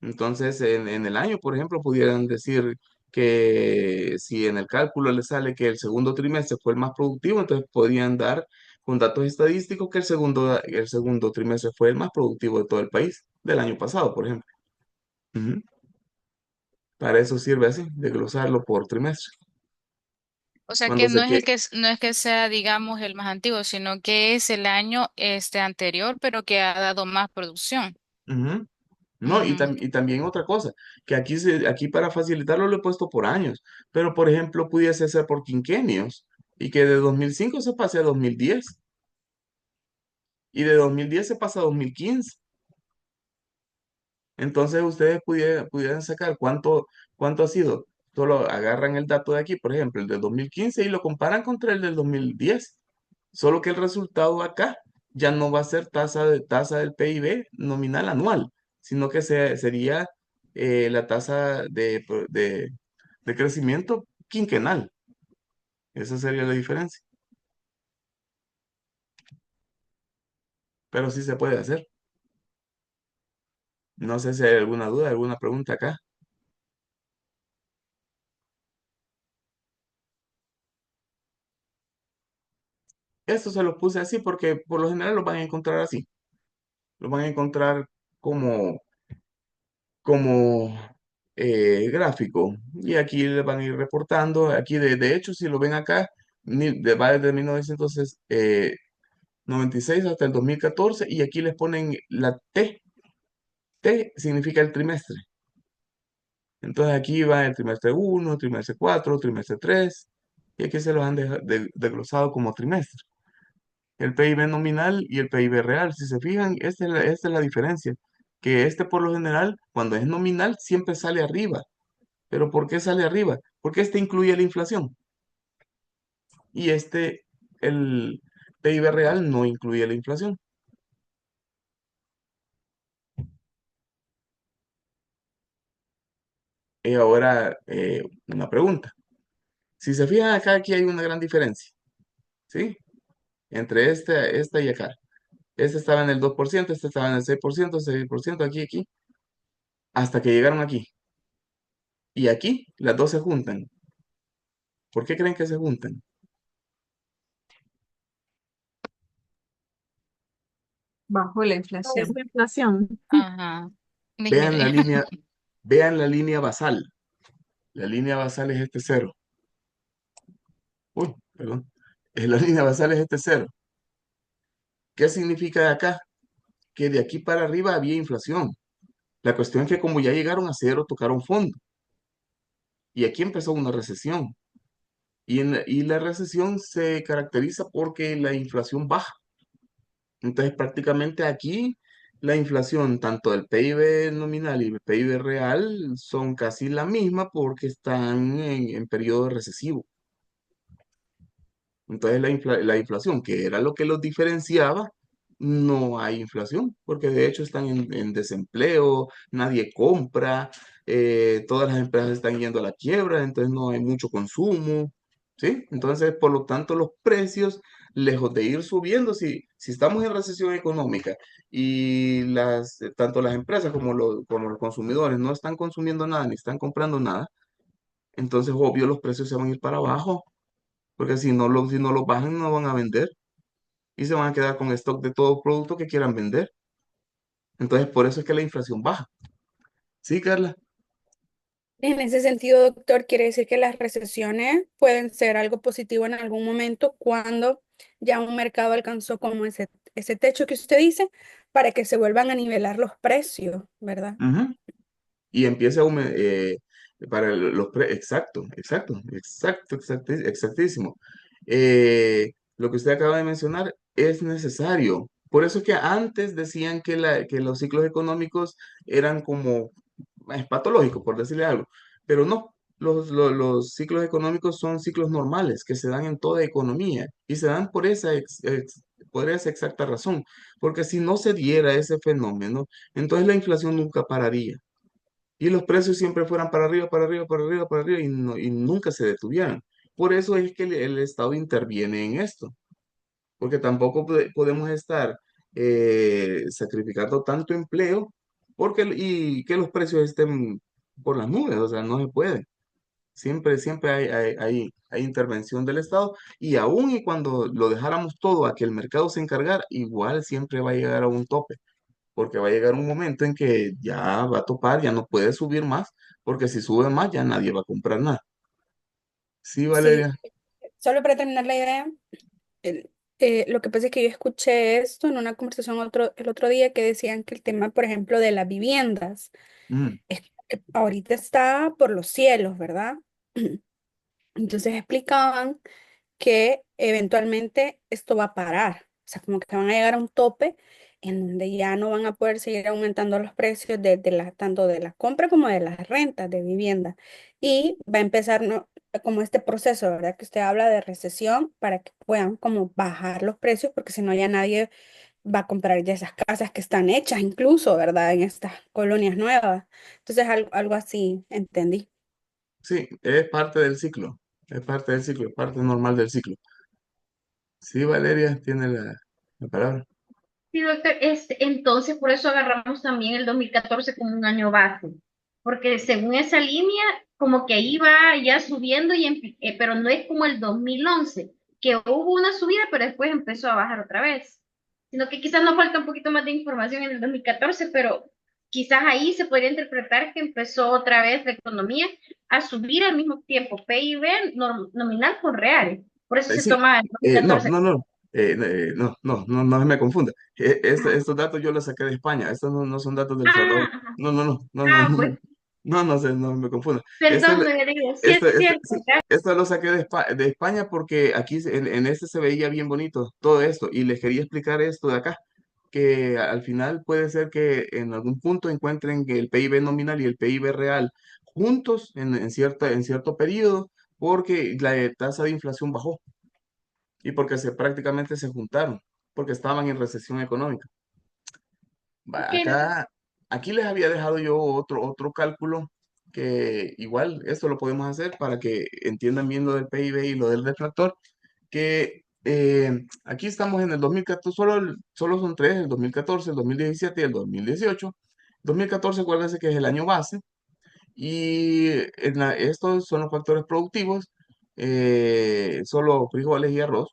Entonces, en el año, por ejemplo, pudieran decir que si en el cálculo le sale que el segundo trimestre fue el más productivo, entonces podrían dar con datos estadísticos que el segundo trimestre fue el más productivo de todo el país del año pasado, por ejemplo. Ujú. Para eso sirve así, desglosarlo por trimestre. O sea Cuando que se que, no es que sea, digamos, el más antiguo, sino que es el año anterior, pero que ha dado más producción. ujú. No, Ujú. y también otra cosa, que aquí para facilitarlo lo he puesto por años, pero por ejemplo pudiese ser por quinquenios y que de 2005 se pase a 2010 y de 2010 se pasa a 2015. Entonces ustedes pudieran sacar cuánto ha sido. Solo agarran el dato de aquí, por ejemplo, el del 2015 y lo comparan contra el del 2010. Solo que el resultado acá ya no va a ser tasa del PIB nominal anual, sino que sería la tasa de crecimiento quinquenal. Esa sería la diferencia. Pero sí se puede hacer. No sé si hay alguna duda, alguna pregunta acá. Esto se los puse así porque por lo general los van a encontrar así. Los van a encontrar como, como gráfico. Y aquí les van a ir reportando. Aquí, de hecho, si lo ven acá, va desde 1996 hasta el 2014. Y aquí les ponen la T. T significa el trimestre. Entonces aquí va el trimestre 1, trimestre 4, trimestre 3. Y aquí se los han desglosado como trimestre. El PIB nominal y el PIB real. Si se fijan, esta es la diferencia. Que por lo general, cuando es nominal, siempre sale arriba. ¿Pero por qué sale arriba? Porque este incluye la inflación. Y el PIB real, no incluye la inflación. Y ahora, una pregunta. Si se fijan acá, aquí hay una gran diferencia. ¿Sí? Entre esta y acá. Este estaba en el 2%, este estaba en el 6%, 6%, aquí, hasta que llegaron aquí. Y aquí, las dos se juntan. ¿Por qué creen que se juntan? Bajo la Es inflación. la inflación. Ajá. Vean la Disminuye. línea, vean la línea basal. La línea basal es este cero. Uy, perdón. La línea basal es este cero. ¿Qué significa de acá? Que de aquí para arriba había inflación. La cuestión es que como ya llegaron a cero, tocaron fondo. Y aquí empezó una recesión. Y la recesión se caracteriza porque la inflación baja. Entonces, prácticamente aquí la inflación, tanto del PIB nominal y el PIB real, son casi la misma porque están en periodo recesivo. Entonces, la inflación, que era lo que los diferenciaba, no hay inflación, porque de hecho están en desempleo, nadie compra, todas las empresas están yendo a la quiebra, entonces no hay mucho consumo, ¿sí? Entonces, por lo tanto, los precios, lejos de ir subiendo, si estamos en recesión económica y tanto las empresas como los consumidores no están consumiendo nada ni están comprando nada, entonces, obvio, los precios se van a ir para abajo porque si no lo bajan, no van a vender. y se van a quedar con stock de todo producto que quieran vender. Entonces, por eso es que la inflación baja. Sí, Carla. En ese sentido, doctor, quiere decir que las recesiones pueden ser algo positivo en algún momento cuando ya un mercado alcanzó como ese techo que usted dice para que se vuelvan a nivelar los precios, ¿verdad? Ujú. Y empieza a para exacto, exactísimo. Lo que usted acaba de mencionar es necesario. Por eso es que antes decían que los ciclos económicos eran como patológicos, por decirle algo, pero no. Los ciclos económicos son ciclos normales que se dan en toda economía y se dan por esa exacta razón, porque si no se diera ese fenómeno, entonces la inflación nunca pararía y los precios siempre fueran para arriba, para arriba, para arriba, para arriba y nunca se detuvieran. Por eso es que el Estado interviene en esto, porque tampoco podemos estar sacrificando tanto empleo y que los precios estén por las nubes, o sea, no se puede. Siempre hay intervención del Estado y aún y cuando lo dejáramos todo a que el mercado se encargara, igual siempre va a llegar a un tope porque va a llegar un momento en que ya va a topar, ya no puede subir más, porque si sube más ya nadie va a comprar nada. Sí, Sí, Valeria. solo para terminar la idea, el- lo que pasa es que yo escuché esto en una conversación el otro día que decían que el tema, por ejemplo, de las viviendas, Mm, es que ahorita está por los cielos, ¿verdad? Entonces explicaban que eventualmente esto va a parar. O sea, como que van a llegar a un tope en donde ya no van a poder seguir aumentando los precios tanto de la compra como de las rentas de vivienda. Y va a empezar como este proceso, ¿verdad? Que usted habla de recesión para que puedan como bajar los precios, porque si no ya nadie va a comprar ya esas casas que están hechas incluso, ¿verdad? En estas colonias nuevas. Entonces, algo así, entendí. sí, es parte del ciclo, es parte del ciclo, es parte normal del ciclo. Sí, Valeria tiene la palabra. Sí, doctor, entonces por eso agarramos también el 2014 como un año base, porque según esa línea, como que ahí va ya subiendo, pero no es como el 2011 que hubo una subida, pero después empezó a bajar otra vez, sino que quizás nos falta un poquito más de información en el 2014, pero quizás ahí se podría interpretar que empezó otra vez la economía a subir al mismo tiempo, PIB nominal con real, por eso se Sí, toma el no, 2014. no, no, no se me confunda. Estos datos yo los saqué de España, estos no son datos del Salvador. Ah, ajá. No, no, no, no, no, Ah, no, pues. no me confunda. Perdón, me había leído. Sí, Esto, es esto, cierto. sí, esto lo saqué de España porque aquí en este se veía bien bonito todo esto y les quería explicar esto de acá, que al final puede ser que en algún punto encuentren que el PIB nominal y el PIB real juntos en cierto periodo porque la tasa de inflación bajó y porque prácticamente se juntaron, porque estaban en recesión económica. Ok, Aquí les había dejado yo otro cálculo que igual esto lo podemos hacer para que entiendan bien lo del PIB y lo del deflactor, que aquí estamos en el 2014, solo son tres, el 2014, el 2017 y el 2018. 2014, acuérdense que es el año base y estos son los factores productivos, solo frijoles y arroz.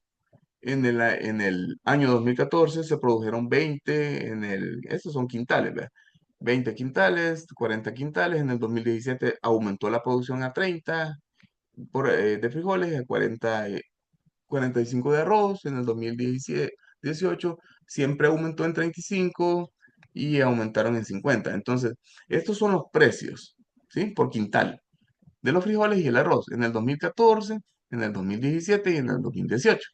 En el año 2014 se produjeron 20 estos son quintales, ¿verdad? 20 quintales, 40 quintales. En el 2017 aumentó la producción a 30 de frijoles, a 45 de arroz. En el 2018 siempre aumentó en 35 y aumentaron en 50. Entonces, estos son los precios, ¿sí? Por quintal de los frijoles y el arroz en el 2014, en el 2017 y en el 2018.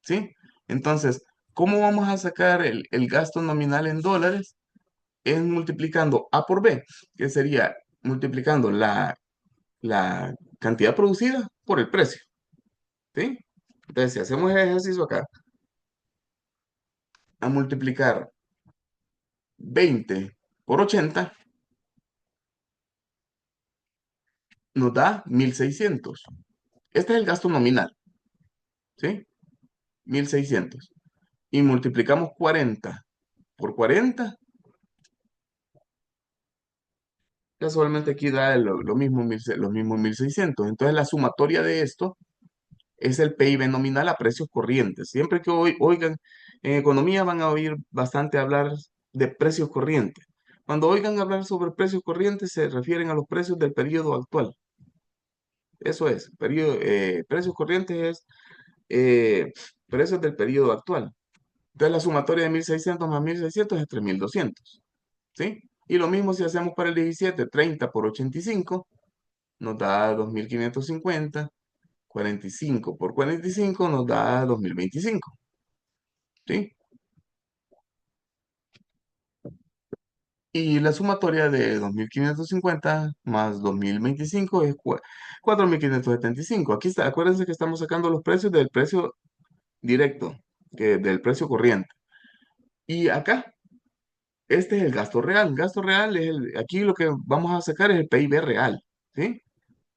¿Sí? Entonces, ¿cómo vamos a sacar el gasto nominal en dólares? Es multiplicando A por B, que sería multiplicando la cantidad producida por el precio. ¿Sí? Entonces, si hacemos el ejercicio acá, a multiplicar 20 por 80, nos da 1.600. Este es el gasto nominal, ¿sí? 1.600. Y multiplicamos 40 por 40. Casualmente aquí da lo mismo, los mismos 1.600. Entonces la sumatoria de esto es el PIB nominal a precios corrientes. Siempre que oigan, en economía van a oír bastante hablar de precios corrientes. Cuando oigan hablar sobre precios corrientes, se refieren a los precios del periodo actual. Eso es, precios corrientes es precios del periodo actual. Entonces la sumatoria de 1.600 más 1.600 es 3.200, ¿sí? Y lo mismo si hacemos para el 17, 30 por 85 nos da 2.550, 45 por 45 nos da 2.025, ¿sí? Y la sumatoria de 2.550 más 2.025 es 4.575. Aquí está, acuérdense que estamos sacando los precios del precio directo, del precio corriente. Y acá, este es el gasto real. El gasto real es aquí lo que vamos a sacar es el PIB real, ¿sí?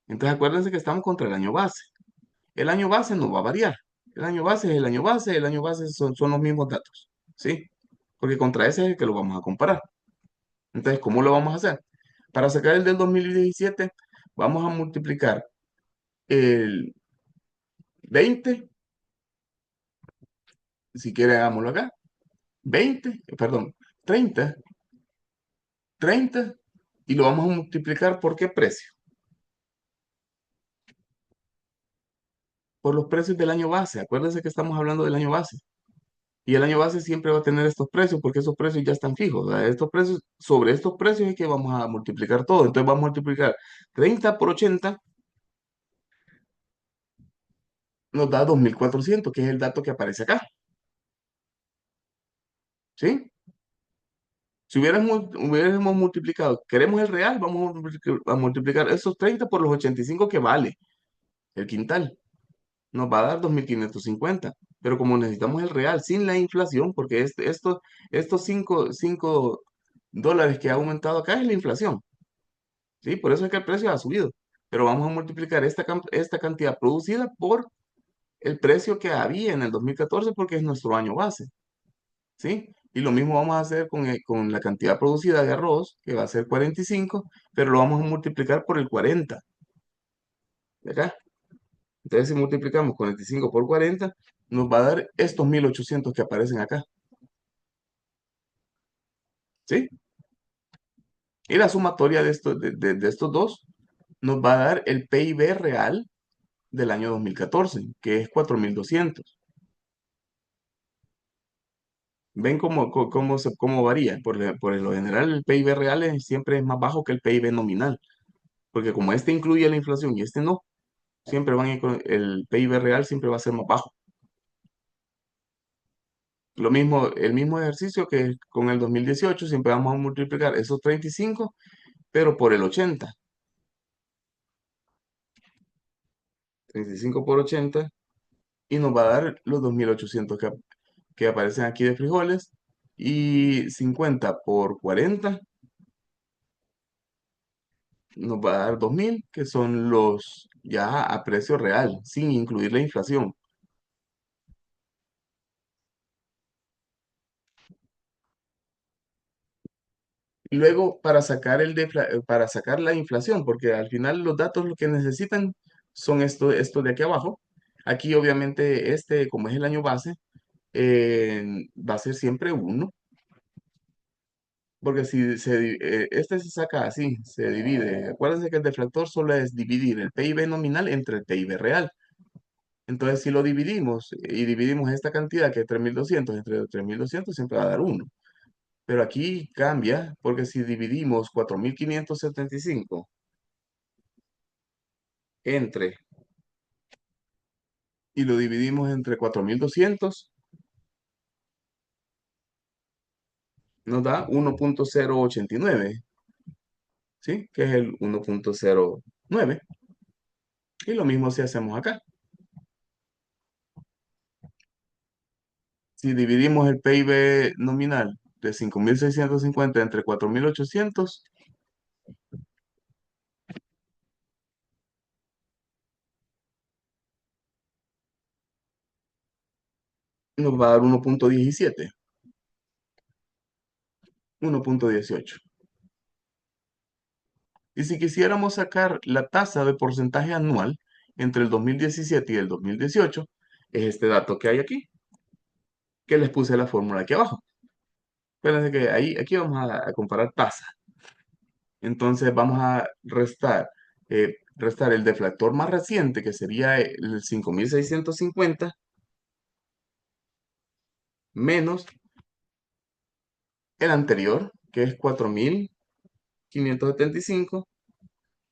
Entonces acuérdense que estamos contra el año base. El año base no va a variar. El año base es el año base, el año base son los mismos datos, ¿sí? Porque contra ese es el que lo vamos a comparar. Entonces, ¿cómo lo vamos a hacer? Para sacar el del 2017, vamos a multiplicar el 20, si quiere hagámoslo acá, 30, 30, y lo vamos a multiplicar ¿por qué precio? Por los precios del año base. Acuérdense que estamos hablando del año base. Y el año base siempre va a tener estos precios porque esos precios ya están fijos. ¿Verdad? Estos precios, sobre estos precios es que vamos a multiplicar todo. Entonces vamos a multiplicar 30 por 80, nos da 2.400, que es el dato que aparece acá. ¿Sí? Si hubiéramos multiplicado, queremos el real, vamos a multiplicar esos 30 por los 85 que vale el quintal. Nos va a dar 2.550. Pero como necesitamos el real sin la inflación, porque estos 5 dólares que ha aumentado acá es la inflación. ¿Sí? Por eso es que el precio ha subido. Pero vamos a multiplicar esta cantidad producida por el precio que había en el 2014 porque es nuestro año base. ¿Sí? Y lo mismo vamos a hacer con la cantidad producida de arroz, que va a ser 45, pero lo vamos a multiplicar por el 40. ¿De acá? Entonces, si multiplicamos 45 por 40, nos va a dar estos 1.800 que aparecen acá. ¿Sí? Y la sumatoria de estos dos nos va a dar el PIB real del año 2014, que es 4.200. ¿Ven cómo varía? Por lo general, el PIB real siempre es más bajo que el PIB nominal, porque como este incluye la inflación y este no, siempre el PIB real siempre va a ser más bajo. Lo mismo, el mismo ejercicio que con el 2018, siempre vamos a multiplicar esos 35, pero por el 80. 35 por 80, y nos va a dar los 2.800 que aparecen aquí de frijoles, y 50 por 40 nos va a dar 2.000, que son los ya a precio real, sin incluir la inflación. Luego, para sacar la inflación, porque al final los datos lo que necesitan son esto de aquí abajo. Aquí, obviamente, como es el año base, va a ser siempre 1, porque si este se saca así, se divide. Acuérdense que el deflector solo es dividir el PIB nominal entre el PIB real. Entonces, si lo dividimos y dividimos esta cantidad, que es 3.200 entre 3.200, siempre va a dar 1. Pero aquí cambia, porque si dividimos 4.575 entre, y lo dividimos entre 4.200, nos da 1.089, ¿sí? Que es el 1.09. Y lo mismo si hacemos acá. Si dividimos el PIB nominal de 5.650 entre 4.800, nos va a dar 1.17, 1.18. Y si quisiéramos sacar la tasa de porcentaje anual, entre el 2017 y el 2018 es este dato que hay aquí, que les puse la fórmula aquí abajo. Fíjense que aquí vamos a comparar tasa. Entonces vamos a restar el deflactor más reciente, que sería el 5.650, menos el anterior, que es 4.575,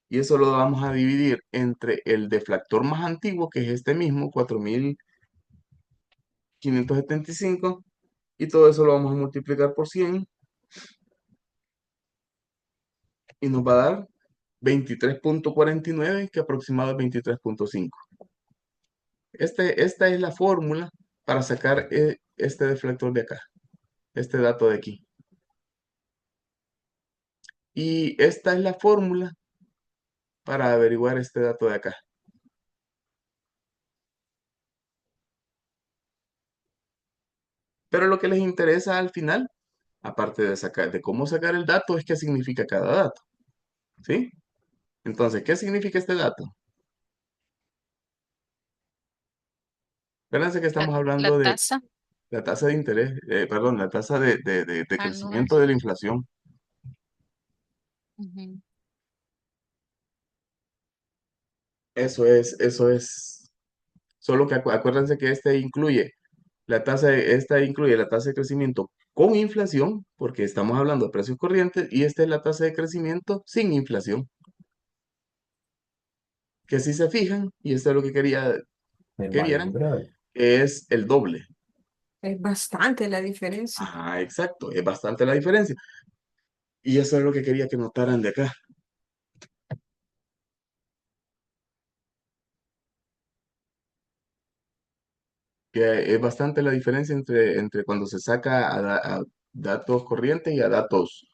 y eso lo vamos a dividir entre el deflactor más antiguo, que es este mismo, 4.575, y todo eso lo vamos a multiplicar por 100 y nos va a dar 23.49, que aproximado es 23.5. Esta es la fórmula para sacar este deflector de acá, este dato de aquí. Y esta es la fórmula para averiguar este dato de acá. Pero lo que les interesa al final, aparte de cómo sacar el dato, es qué significa cada dato. ¿Sí? Entonces, ¿qué significa este dato? Fíjense que La, estamos la hablando de tasa la tasa de interés, perdón, la tasa de anual. crecimiento de la inflación. Ujú. Eso es. Solo que acuérdense que esta incluye la tasa de crecimiento con inflación, porque estamos hablando de precios corrientes, y esta es la tasa de crecimiento sin inflación. Que si se fijan, y esto es lo que quería que vieran, es el doble. Es bastante la diferencia. Ajá, exacto, es bastante la diferencia. Y eso es lo que quería que notaran de acá, que es bastante la diferencia entre cuando se saca a datos corrientes y a datos,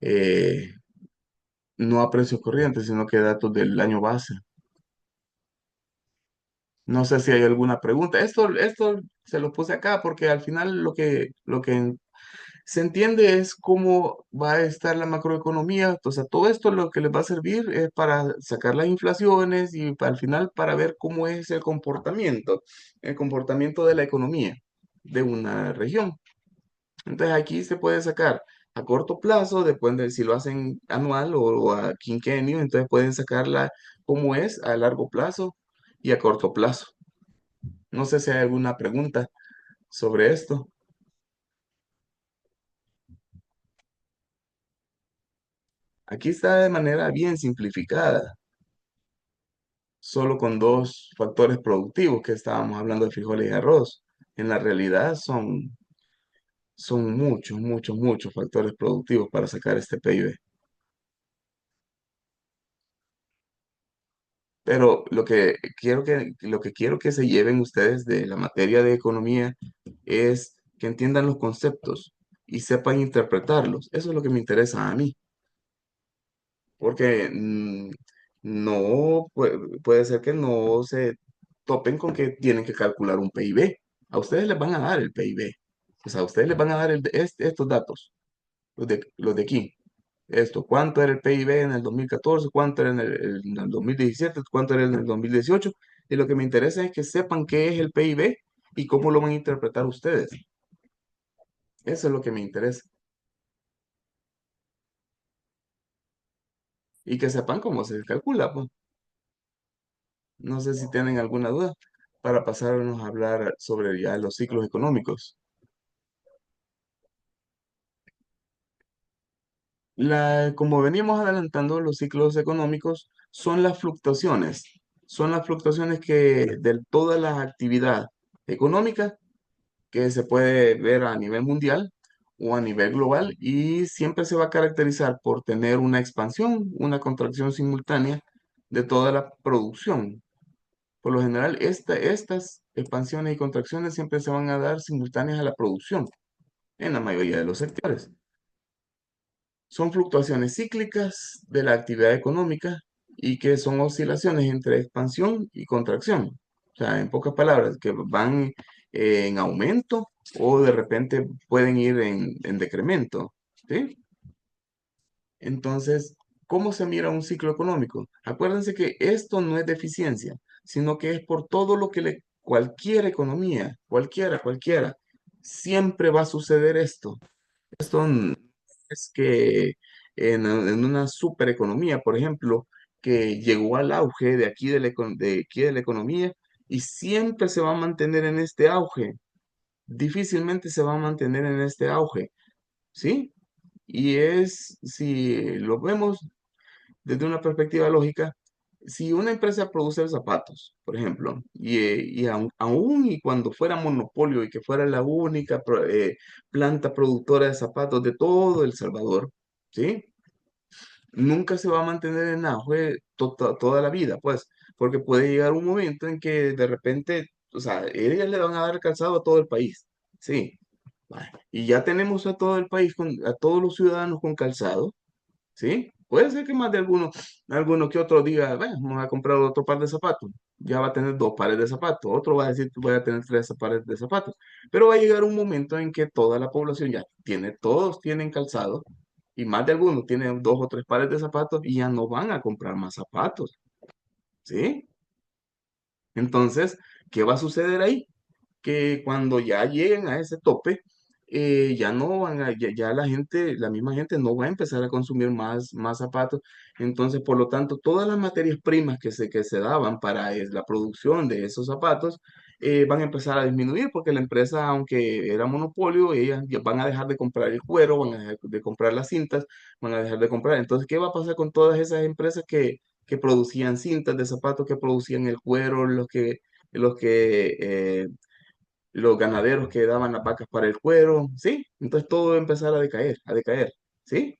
eh, no a precios corrientes, sino que datos del año base. No sé si hay alguna pregunta. Esto se lo puse acá porque al final lo que se entiende es cómo va a estar la macroeconomía. O sea, todo esto lo que les va a servir es para sacar las inflaciones y al final para ver cómo es el comportamiento de la economía de una región. Entonces aquí se puede sacar a corto plazo, después de si lo hacen anual o a quinquenio, entonces pueden sacarla cómo es a largo plazo y a corto plazo. No sé si hay alguna pregunta sobre esto. Aquí está de manera bien simplificada, solo con dos factores productivos que estábamos hablando de frijoles y arroz. En la realidad son muchos, muchos, muchos factores productivos para sacar este PIB. Pero lo que quiero que se lleven ustedes de la materia de economía es que entiendan los conceptos y sepan interpretarlos. Eso es lo que me interesa a mí. Porque no puede ser que no se topen con que tienen que calcular un PIB. A ustedes les van a dar el PIB. O sea, a ustedes les van a dar estos datos, los de aquí. Esto, ¿cuánto era el PIB en el 2014? ¿Cuánto era en el 2017? ¿Cuánto era en el 2018? Y lo que me interesa es que sepan qué es el PIB y cómo lo van a interpretar ustedes. Eso es lo que me interesa. Y que sepan cómo se calcula, pues. No sé si tienen alguna duda para pasarnos a hablar sobre ya los ciclos económicos. Como veníamos adelantando, los ciclos económicos son las fluctuaciones de toda la actividad económica que se puede ver a nivel mundial o a nivel global y siempre se va a caracterizar por tener una expansión, una contracción simultánea de toda la producción. Por lo general, estas expansiones y contracciones siempre se van a dar simultáneas a la producción en la mayoría de los sectores. Son fluctuaciones cíclicas de la actividad económica y que son oscilaciones entre expansión y contracción. O sea, en pocas palabras, que van en aumento o de repente pueden ir en decremento. ¿Sí? Entonces, ¿cómo se mira un ciclo económico? Acuérdense que esto no es deficiencia, sino que es por todo lo que cualquier economía, cualquiera, siempre va a suceder esto. Esto es que en una supereconomía, por ejemplo, que llegó al auge de aquí de aquí de la economía y siempre se va a mantener en este auge, difícilmente se va a mantener en este auge, ¿sí? Y si lo vemos desde una perspectiva lógica, si una empresa produce zapatos, por ejemplo, y aún y cuando fuera monopolio y que fuera la única planta productora de zapatos de todo El Salvador, ¿sí? Nunca se va a mantener en auge toda la vida, pues, porque puede llegar un momento en que de repente, o sea, ellas le van a dar calzado a todo el país, ¿sí? Vale. Y ya tenemos a todo el país, a todos los ciudadanos con calzado, ¿sí? Puede ser que más de alguno que otro diga, bueno, vamos a comprar otro par de zapatos. Ya va a tener dos pares de zapatos. Otro va a decir que voy a tener tres pares de zapatos. Pero va a llegar un momento en que toda la población ya todos tienen calzado y más de algunos tienen dos o tres pares de zapatos y ya no van a comprar más zapatos, ¿sí? Entonces, ¿qué va a suceder ahí? Que cuando ya lleguen a ese tope, ya no van a, ya la misma gente no va a empezar a consumir más zapatos. Entonces, por lo tanto, todas las materias primas que se daban para la producción de esos zapatos van a empezar a disminuir porque la empresa, aunque era monopolio, ellas ya van a dejar de comprar el cuero, van a dejar de comprar las cintas, van a dejar de comprar. Entonces, ¿qué va a pasar con todas esas empresas que producían cintas de zapatos, que producían el cuero, los que los ganaderos que daban las vacas para el cuero, ¿sí? Entonces todo va a empezar a decaer, ¿sí?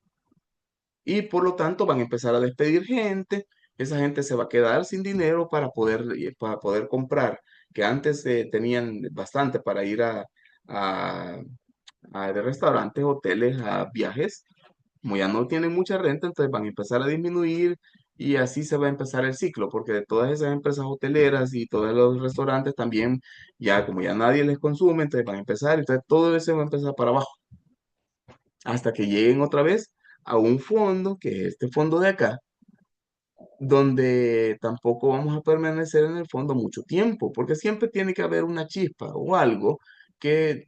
Y por lo tanto van a empezar a despedir gente, esa gente se va a quedar sin dinero para poder comprar, que antes tenían bastante para ir a, de restaurantes, hoteles, a viajes, como ya no tienen mucha renta, entonces van a empezar a disminuir y así se va a empezar el ciclo, porque de todas esas empresas hoteleras y todos los restaurantes también, ya como ya nadie les consume, entonces van a empezar, entonces todo eso va a empezar para abajo, hasta que lleguen otra vez a un fondo, que es este fondo de acá, donde tampoco vamos a permanecer en el fondo mucho tiempo, porque siempre tiene que haber una chispa o algo que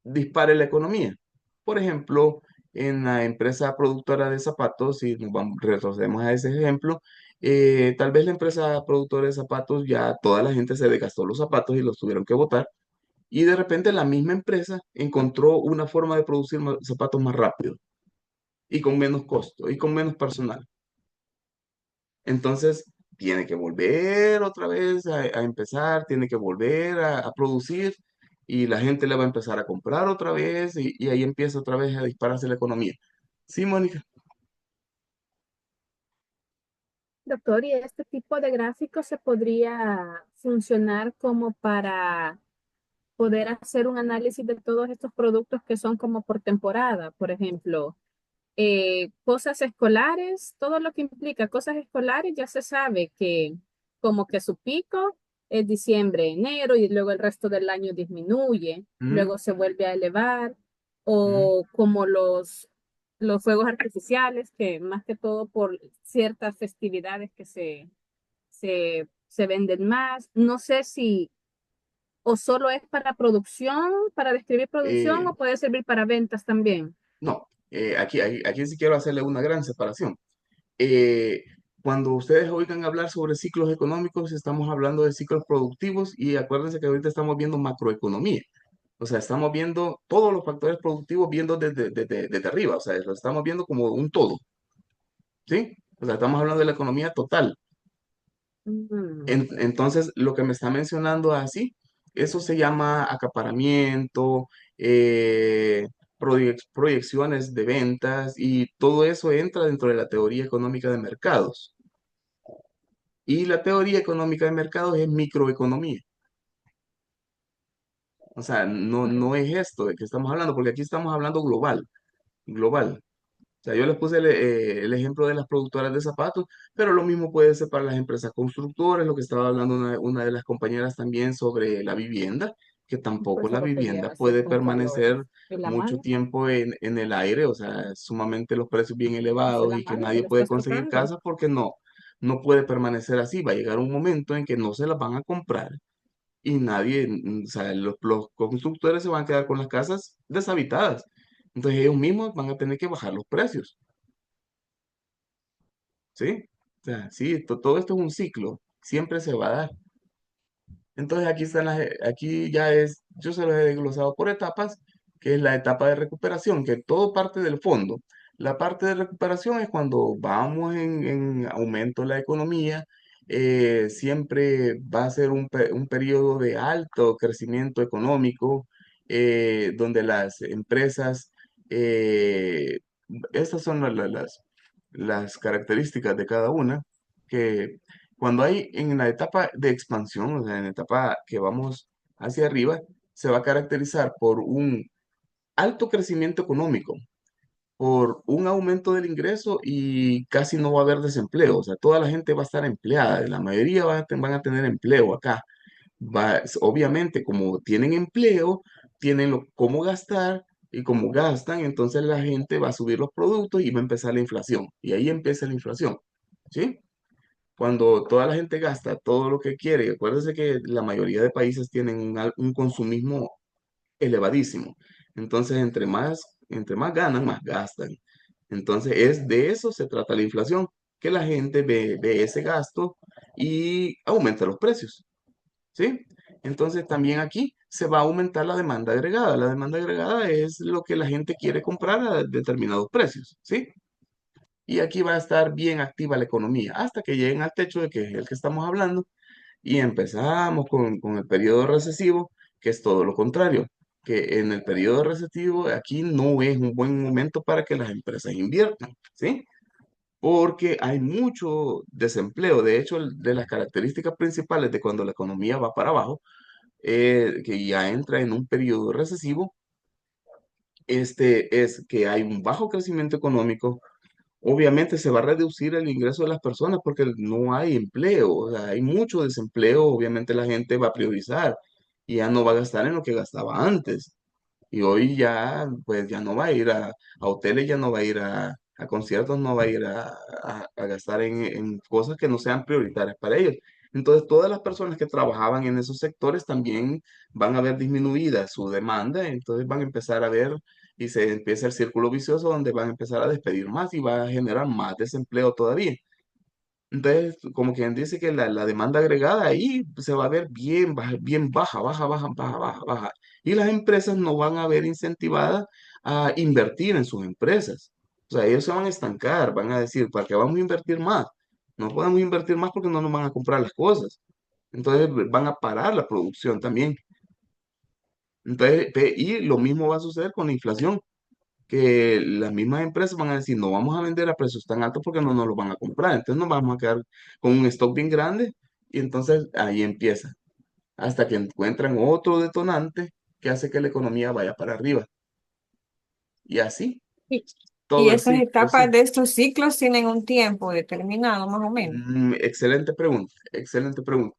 dispare la economía. Por ejemplo, en la empresa productora de zapatos, si retrocedemos a ese ejemplo, tal vez la empresa productora de zapatos ya toda la gente se desgastó los zapatos y los tuvieron que botar. Y de repente la misma empresa encontró una forma de producir zapatos más rápido y con menos costo y con menos personal. Entonces, tiene que volver otra vez a empezar, tiene que volver a producir y la gente le va a empezar a comprar otra vez y ahí empieza otra vez a dispararse la economía. Sí, Mónica. Doctor, ¿y este tipo de gráfico se podría funcionar como para poder hacer un análisis de todos estos productos que son como por temporada? Por ejemplo, cosas escolares, todo lo que implica cosas escolares, ya se sabe que como que su pico es diciembre, enero y luego el resto del año disminuye, Mm, luego se vuelve a elevar, mm. o como los fuegos artificiales, que más que todo por ciertas festividades que se venden más. No sé si o solo es para producción, para describir producción, Eh, o puede servir para ventas también. no, aquí sí quiero hacerle una gran separación. Eh, Cuando ustedes oigan hablar sobre ciclos económicos, estamos hablando de ciclos productivos y acuérdense que ahorita estamos viendo macroeconomía. O sea, estamos viendo todos los factores productivos viendo desde arriba, o sea, lo estamos viendo como un todo, ¿sí? O sea, estamos hablando de la economía total. Mm. Entonces, lo que me está mencionando así, eso se llama acaparamiento, proyecciones de ventas y todo eso entra dentro de la teoría económica de mercados. Y la teoría económica de mercados es microeconomía. O sea, no es esto de que estamos hablando, porque aquí estamos hablando global. O sea, yo les puse el ejemplo de las productoras de zapatos, pero lo mismo puede ser para las empresas constructoras, lo que estaba hablando una de las compañeras también sobre la vivienda, que tampoco Pues la solo te vivienda llevas puede 5 permanecer dólares en la mucho mano, tiempo en el aire, o sea, sumamente los precios bien pues en elevados la y que mano te nadie lo puede estás conseguir tocando. casa porque no puede permanecer así. Va a llegar un momento en que no se las van a comprar y nadie, o sea, los constructores se van a quedar con las casas deshabitadas. Entonces ellos mismos van a tener que bajar los precios, ¿sí? O sea, sí, todo esto es un ciclo, siempre se va a dar. Entonces aquí ya es, yo se los he desglosado por etapas, que es la etapa de recuperación, que todo parte del fondo. La parte de recuperación es cuando vamos en aumento de la economía, siempre va a ser un periodo de alto crecimiento económico, donde las empresas, eh, estas son las características de cada una, que cuando hay en la etapa de expansión, o sea, en la etapa que vamos hacia arriba, se va a caracterizar por un alto crecimiento económico, por un aumento del ingreso y casi no va a haber desempleo. O sea, toda la gente va a estar empleada, la mayoría van a tener empleo acá. Obviamente, como tienen empleo, tienen cómo gastar y como gastan, entonces la gente va a subir los productos y va a empezar la inflación. Y ahí empieza la inflación. ¿Sí? Cuando toda la gente gasta todo lo que quiere, acuérdense que la mayoría de países tienen un consumismo elevadísimo. Entonces, entre más ganan, más gastan. Entonces, de eso se trata la inflación, que la gente ve ese gasto y aumenta los precios, ¿sí? Entonces, también aquí se va a aumentar la demanda agregada. La demanda agregada es lo que la gente quiere comprar a determinados precios, ¿sí? Y aquí va a estar bien activa la economía hasta que lleguen al techo de que es el que estamos hablando y empezamos con el periodo recesivo, que es todo lo contrario, que en el periodo recesivo aquí no es un buen momento para que las empresas inviertan, ¿sí? Porque hay mucho desempleo. De hecho, de las características principales de cuando la economía va para abajo, que ya entra en un periodo recesivo, es que hay un bajo crecimiento económico. Obviamente se va a reducir el ingreso de las personas porque no hay empleo, o sea, hay mucho desempleo, obviamente la gente va a priorizar y ya no va a gastar en lo que gastaba antes. Y hoy ya, pues ya no va a ir a hoteles, ya no va a ir a conciertos, no va a ir a gastar en cosas que no sean prioritarias para ellos. Entonces, todas las personas que trabajaban en esos sectores también van a ver disminuida su demanda, entonces van a empezar a ver y se empieza el círculo vicioso donde van a empezar a despedir más y va a generar más desempleo todavía. Entonces, como quien dice que la demanda agregada ahí se va a ver bien baja, baja, baja, baja, baja, baja. Y las empresas no van a ver incentivadas a invertir en sus empresas. O sea, ellos se van a estancar, van a decir, ¿para qué vamos a invertir más? No podemos invertir más porque no nos van a comprar las cosas. Entonces van a parar la producción también. Entonces, y lo mismo va a suceder con la inflación, que las mismas empresas van a decir, no vamos a vender a precios tan altos porque no nos los van a comprar. Entonces nos vamos a quedar con un stock bien grande y entonces ahí empieza, hasta que encuentran otro detonante que hace que la economía vaya para arriba. Y así, Y, y todo el esas ciclo, etapas sí. de estos ciclos tienen un tiempo determinado, más o menos. Excelente pregunta, excelente pregunta.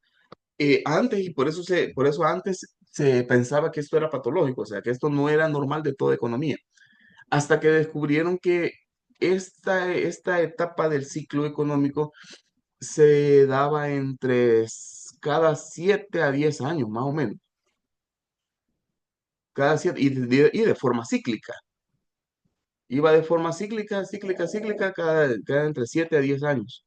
Antes, y por eso antes se pensaba que esto era patológico, o sea, que esto no era normal de toda economía. Hasta que descubrieron que esta etapa del ciclo económico se daba entre cada 7 a 10 años, más o menos. Cada 7, y de forma cíclica. Iba de forma cíclica, cíclica, cíclica, cada entre 7 a 10 años.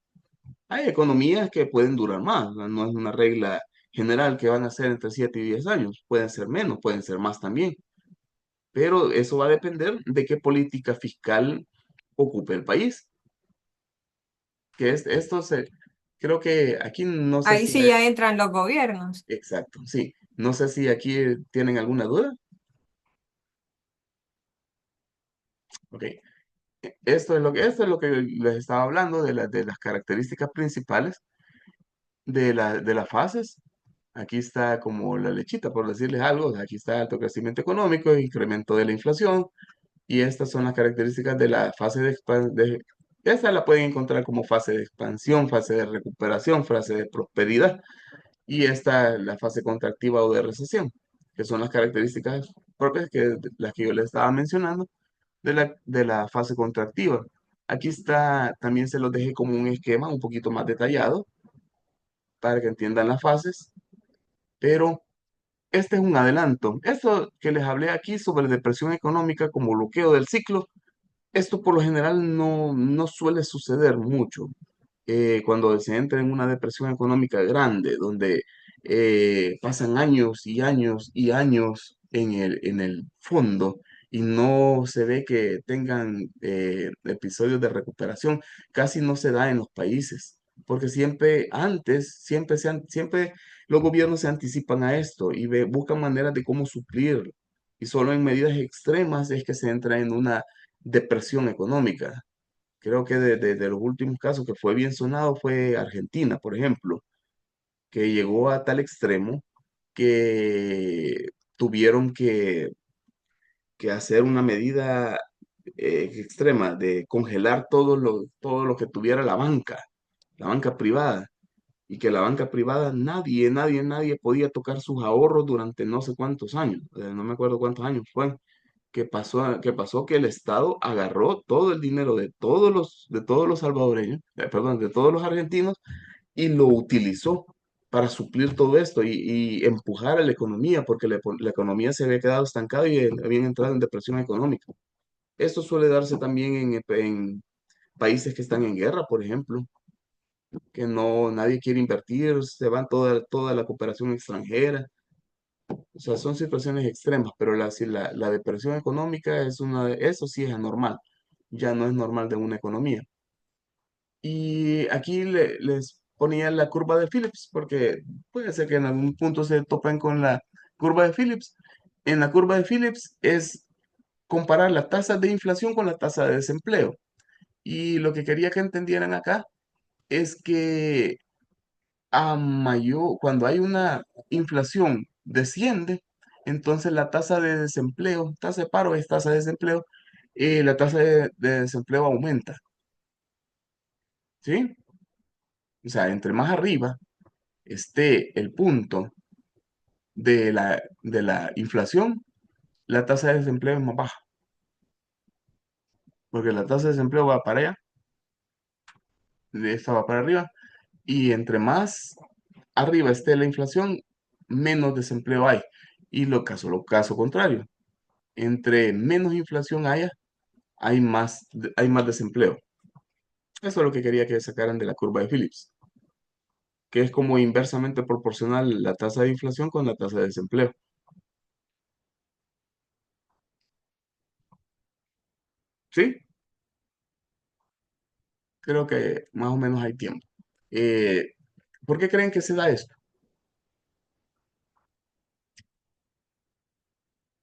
Hay economías que pueden durar más, no es una regla general que van a ser entre 7 y 10 años. Pueden ser menos, pueden ser más también. Pero eso va a depender de qué política fiscal ocupe el país. Que creo que aquí no sé Ahí si sí ya entran los gobiernos. exacto, sí. No sé si aquí tienen alguna duda. Ok. Esto es lo que les estaba hablando de las características principales de las fases. Aquí está como la lechita, por decirles algo. Aquí está alto crecimiento económico, incremento de la inflación. Y estas son las características de la fase de expansión. Esta la pueden encontrar como fase de expansión, fase de recuperación, fase de prosperidad. Y esta la fase contractiva o de recesión. que son las características propias que las que yo les estaba mencionando de la fase contractiva. Aquí está, también se los dejé como un esquema un poquito más detallado para que entiendan las fases, pero este es un adelanto. Esto que les hablé aquí sobre depresión económica como bloqueo del ciclo, esto por lo general no suele suceder mucho cuando se entra en una depresión económica grande, donde pasan años y años y años en el fondo y no se ve que tengan episodios de recuperación, casi no se da en los países, porque siempre antes, siempre los gobiernos se anticipan a esto y buscan maneras de cómo suplirlo. Y solo en medidas extremas es que se entra en una depresión económica. Creo que de los últimos casos que fue bien sonado fue Argentina, por ejemplo, que llegó a tal extremo que tuvieron que hacer una medida extrema de congelar todo lo que tuviera la banca privada, y que la banca privada nadie podía tocar sus ahorros durante no sé cuántos años, no me acuerdo cuántos años fue que pasó que el Estado agarró todo el dinero de todos los salvadoreños, perdón, de todos los argentinos, y lo utilizó para suplir todo esto y empujar a la economía, porque la economía se había quedado estancada y habían entrado en depresión económica. Esto suele darse también en países que están en guerra, por ejemplo, que nadie quiere invertir, se van toda la cooperación extranjera. O sea, son situaciones extremas, pero si la depresión económica eso sí es anormal, ya no es normal de una economía. Y aquí les ponía la curva de Phillips, porque puede ser que en algún punto se topen con la curva de Phillips. En la curva de Phillips es comparar la tasa de inflación con la tasa de desempleo. Y lo que quería que entendieran acá es que cuando hay una inflación desciende, entonces la tasa de desempleo, tasa de paro es tasa de desempleo, la tasa de desempleo aumenta, ¿sí? O sea, entre más arriba esté el punto de la inflación, la tasa de desempleo es más baja, porque la tasa de desempleo va para allá, de esta va para arriba, y entre más arriba esté la inflación, menos desempleo hay. Y lo caso contrario, entre menos inflación haya, hay más desempleo. Eso es lo que quería que sacaran de la curva de Phillips, que es como inversamente proporcional la tasa de inflación con la tasa de desempleo. ¿Sí? Creo que más o menos hay tiempo. Eh, ¿Por qué creen que se da esto?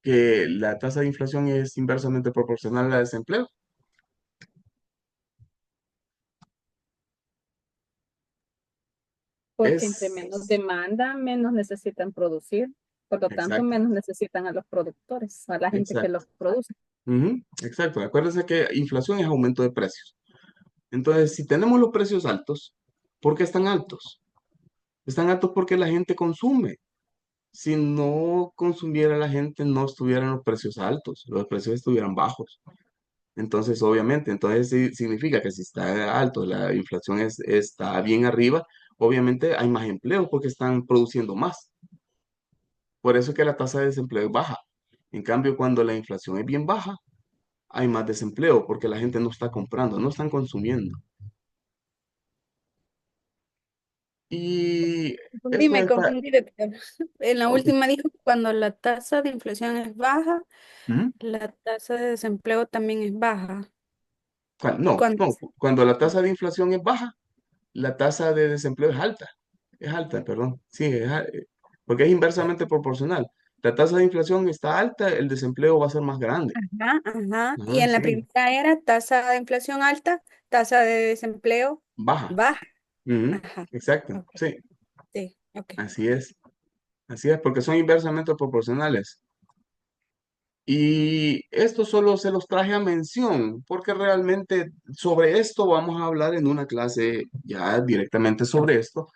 Que la tasa de inflación es inversamente proporcional al desempleo. Porque entre Es menos demanda, menos necesitan producir. Por lo tanto, exacto, menos necesitan a los productores, a la gente que exacto. los produce. Ujú, exacto. Acuérdense que inflación es aumento de precios. Entonces, si tenemos los precios altos, ¿por qué están altos? Están altos porque la gente consume. Si no consumiera la gente, no estuvieran los precios altos, los precios estuvieran bajos. Entonces, obviamente, entonces sí, significa que si está alto, la inflación está bien arriba, obviamente hay más empleo porque están produciendo más. Por eso es que la tasa de desempleo es baja. En cambio, cuando la inflación es bien baja, hay más desempleo porque la gente no está comprando, no están consumiendo. Y Confundí, esto me está... confundí, doctor. En la Ok. última dijo que cuando la tasa de inflación es baja, Ujú. la tasa de desempleo también es baja. No, Cuando, no, cuando la tasa de inflación es baja, la tasa de desempleo es alta, perdón, sí, porque es inversamente proporcional. La tasa de inflación está alta, el desempleo va a ser más grande. ajá, ajá. Y Ah, en la sí, primera era tasa de inflación alta, tasa de desempleo baja. baja. Ujú, Ajá. exacto, Ok, sí, sí, ok. así es, porque son inversamente proporcionales. Y esto solo se los traje a mención, porque realmente sobre esto vamos a hablar en una clase ya directamente sobre esto,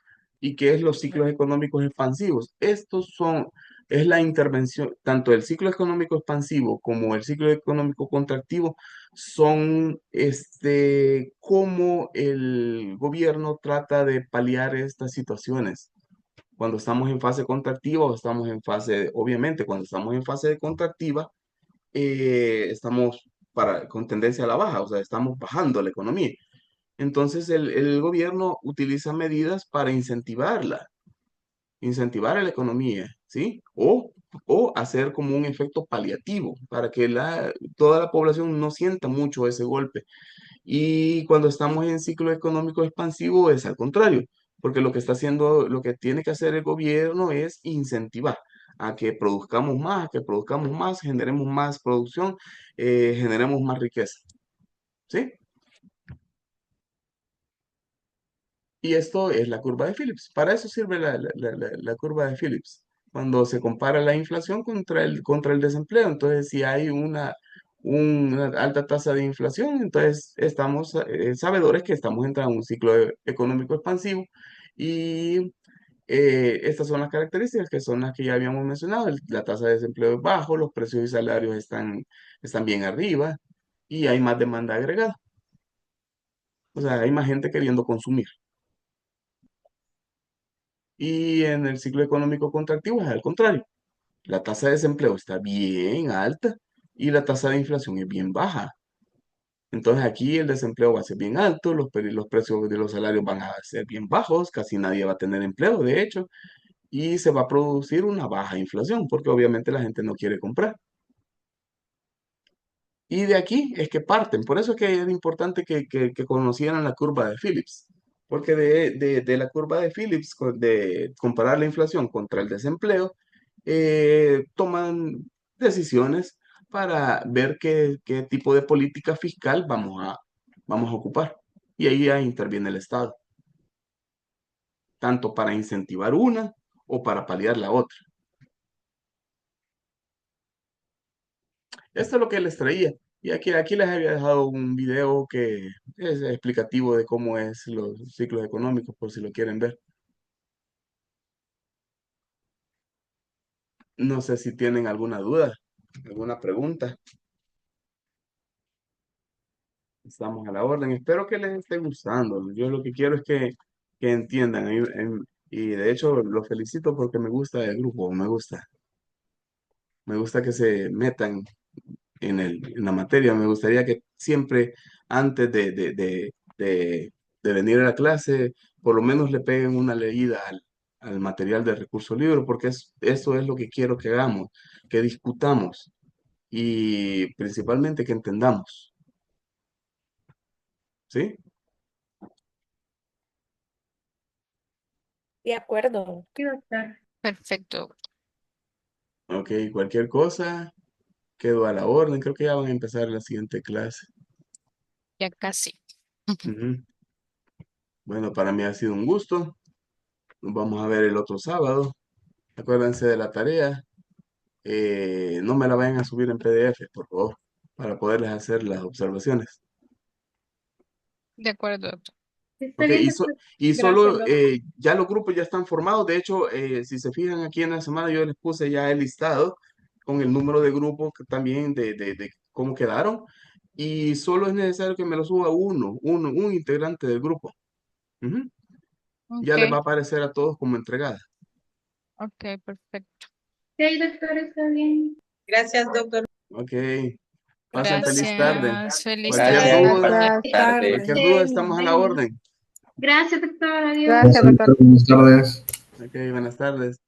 y qué es los ciclos económicos expansivos. Estos son, es la intervención, tanto el ciclo económico expansivo como el ciclo económico contractivo son cómo el gobierno trata de paliar estas situaciones. Cuando estamos en fase contractiva o estamos en fase, obviamente, cuando estamos en fase de contractiva, estamos con tendencia a la baja, o sea, estamos bajando la economía. Entonces el gobierno utiliza medidas para incentivar a la economía, ¿sí? O hacer como un efecto paliativo para que toda la población no sienta mucho ese golpe. Y cuando estamos en ciclo económico expansivo es al contrario, porque lo que está haciendo, lo que tiene que hacer el gobierno es incentivar a que produzcamos más, generemos más producción, generemos más riqueza, ¿sí? Y esto es la curva de Phillips. Para eso sirve la curva de Phillips. Cuando se compara la inflación contra el desempleo. Entonces, si hay una alta tasa de inflación, entonces estamos sabedores que estamos entrando en un ciclo económico expansivo. Y estas son las características que son las que ya habíamos mencionado. La tasa de desempleo es bajo, los precios y salarios están bien arriba y hay más demanda agregada. O sea, hay más gente queriendo consumir. Y en el ciclo económico contractivo es al contrario. La tasa de desempleo está bien alta y la tasa de inflación es bien baja. Entonces aquí el desempleo va a ser bien alto, los precios de los salarios van a ser bien bajos, casi nadie va a tener empleo, de hecho, y se va a producir una baja inflación porque obviamente la gente no quiere comprar. Y de aquí es que parten. Por eso es que es importante que conocieran la curva de Phillips. Porque de la curva de Phillips, de comparar la inflación contra el desempleo, toman decisiones para ver qué tipo de política fiscal vamos a ocupar. Y ahí ya interviene el Estado, tanto para incentivar una o para paliar la otra. Esto es lo que les traía. Y aquí les había dejado un video que es explicativo de cómo es los ciclos económicos, por si lo quieren ver. No sé si tienen alguna duda, alguna pregunta. Estamos a la orden. Espero que les esté gustando. Yo lo que quiero es que entiendan. Y de hecho, los felicito porque me gusta el grupo, me gusta. Me gusta que se metan en la materia. Me gustaría que siempre antes de venir a la clase, por lo menos le peguen una leída al material de recurso libre, porque eso es lo que quiero que hagamos, que discutamos y principalmente que entendamos. ¿Sí? De acuerdo. Sí, doctor. Perfecto. Ok, cualquier cosa, quedo a la orden. Creo que ya van a empezar la siguiente clase. Ya casi. Ujú. Bueno, para mí ha sido un gusto. Nos vamos a ver el otro sábado. Acuérdense de la tarea. No me la vayan a subir en PDF, por favor, para poderles hacer las observaciones. De acuerdo, doctor. Está Ok, bien, y, doctor. y Gracias, solo doctor. ya los grupos ya están formados. De hecho, si se fijan aquí en la semana, yo les puse ya el listado con el número de grupos que también de cómo quedaron. Y solo es necesario que me lo suba un integrante del grupo. Ujú. Ya les va a Ok, aparecer a todos como entregada. ok, perfecto. Sí, doctor, está bien. Gracias, doctor. Ok, pasen feliz tarde. Gracias. Feliz Cualquier tarde. duda, Buenas tardes. cualquier duda, estamos a la orden. Gracias, doctor. Adiós. Gracias, doctor. Buenas tardes. Ok, buenas tardes.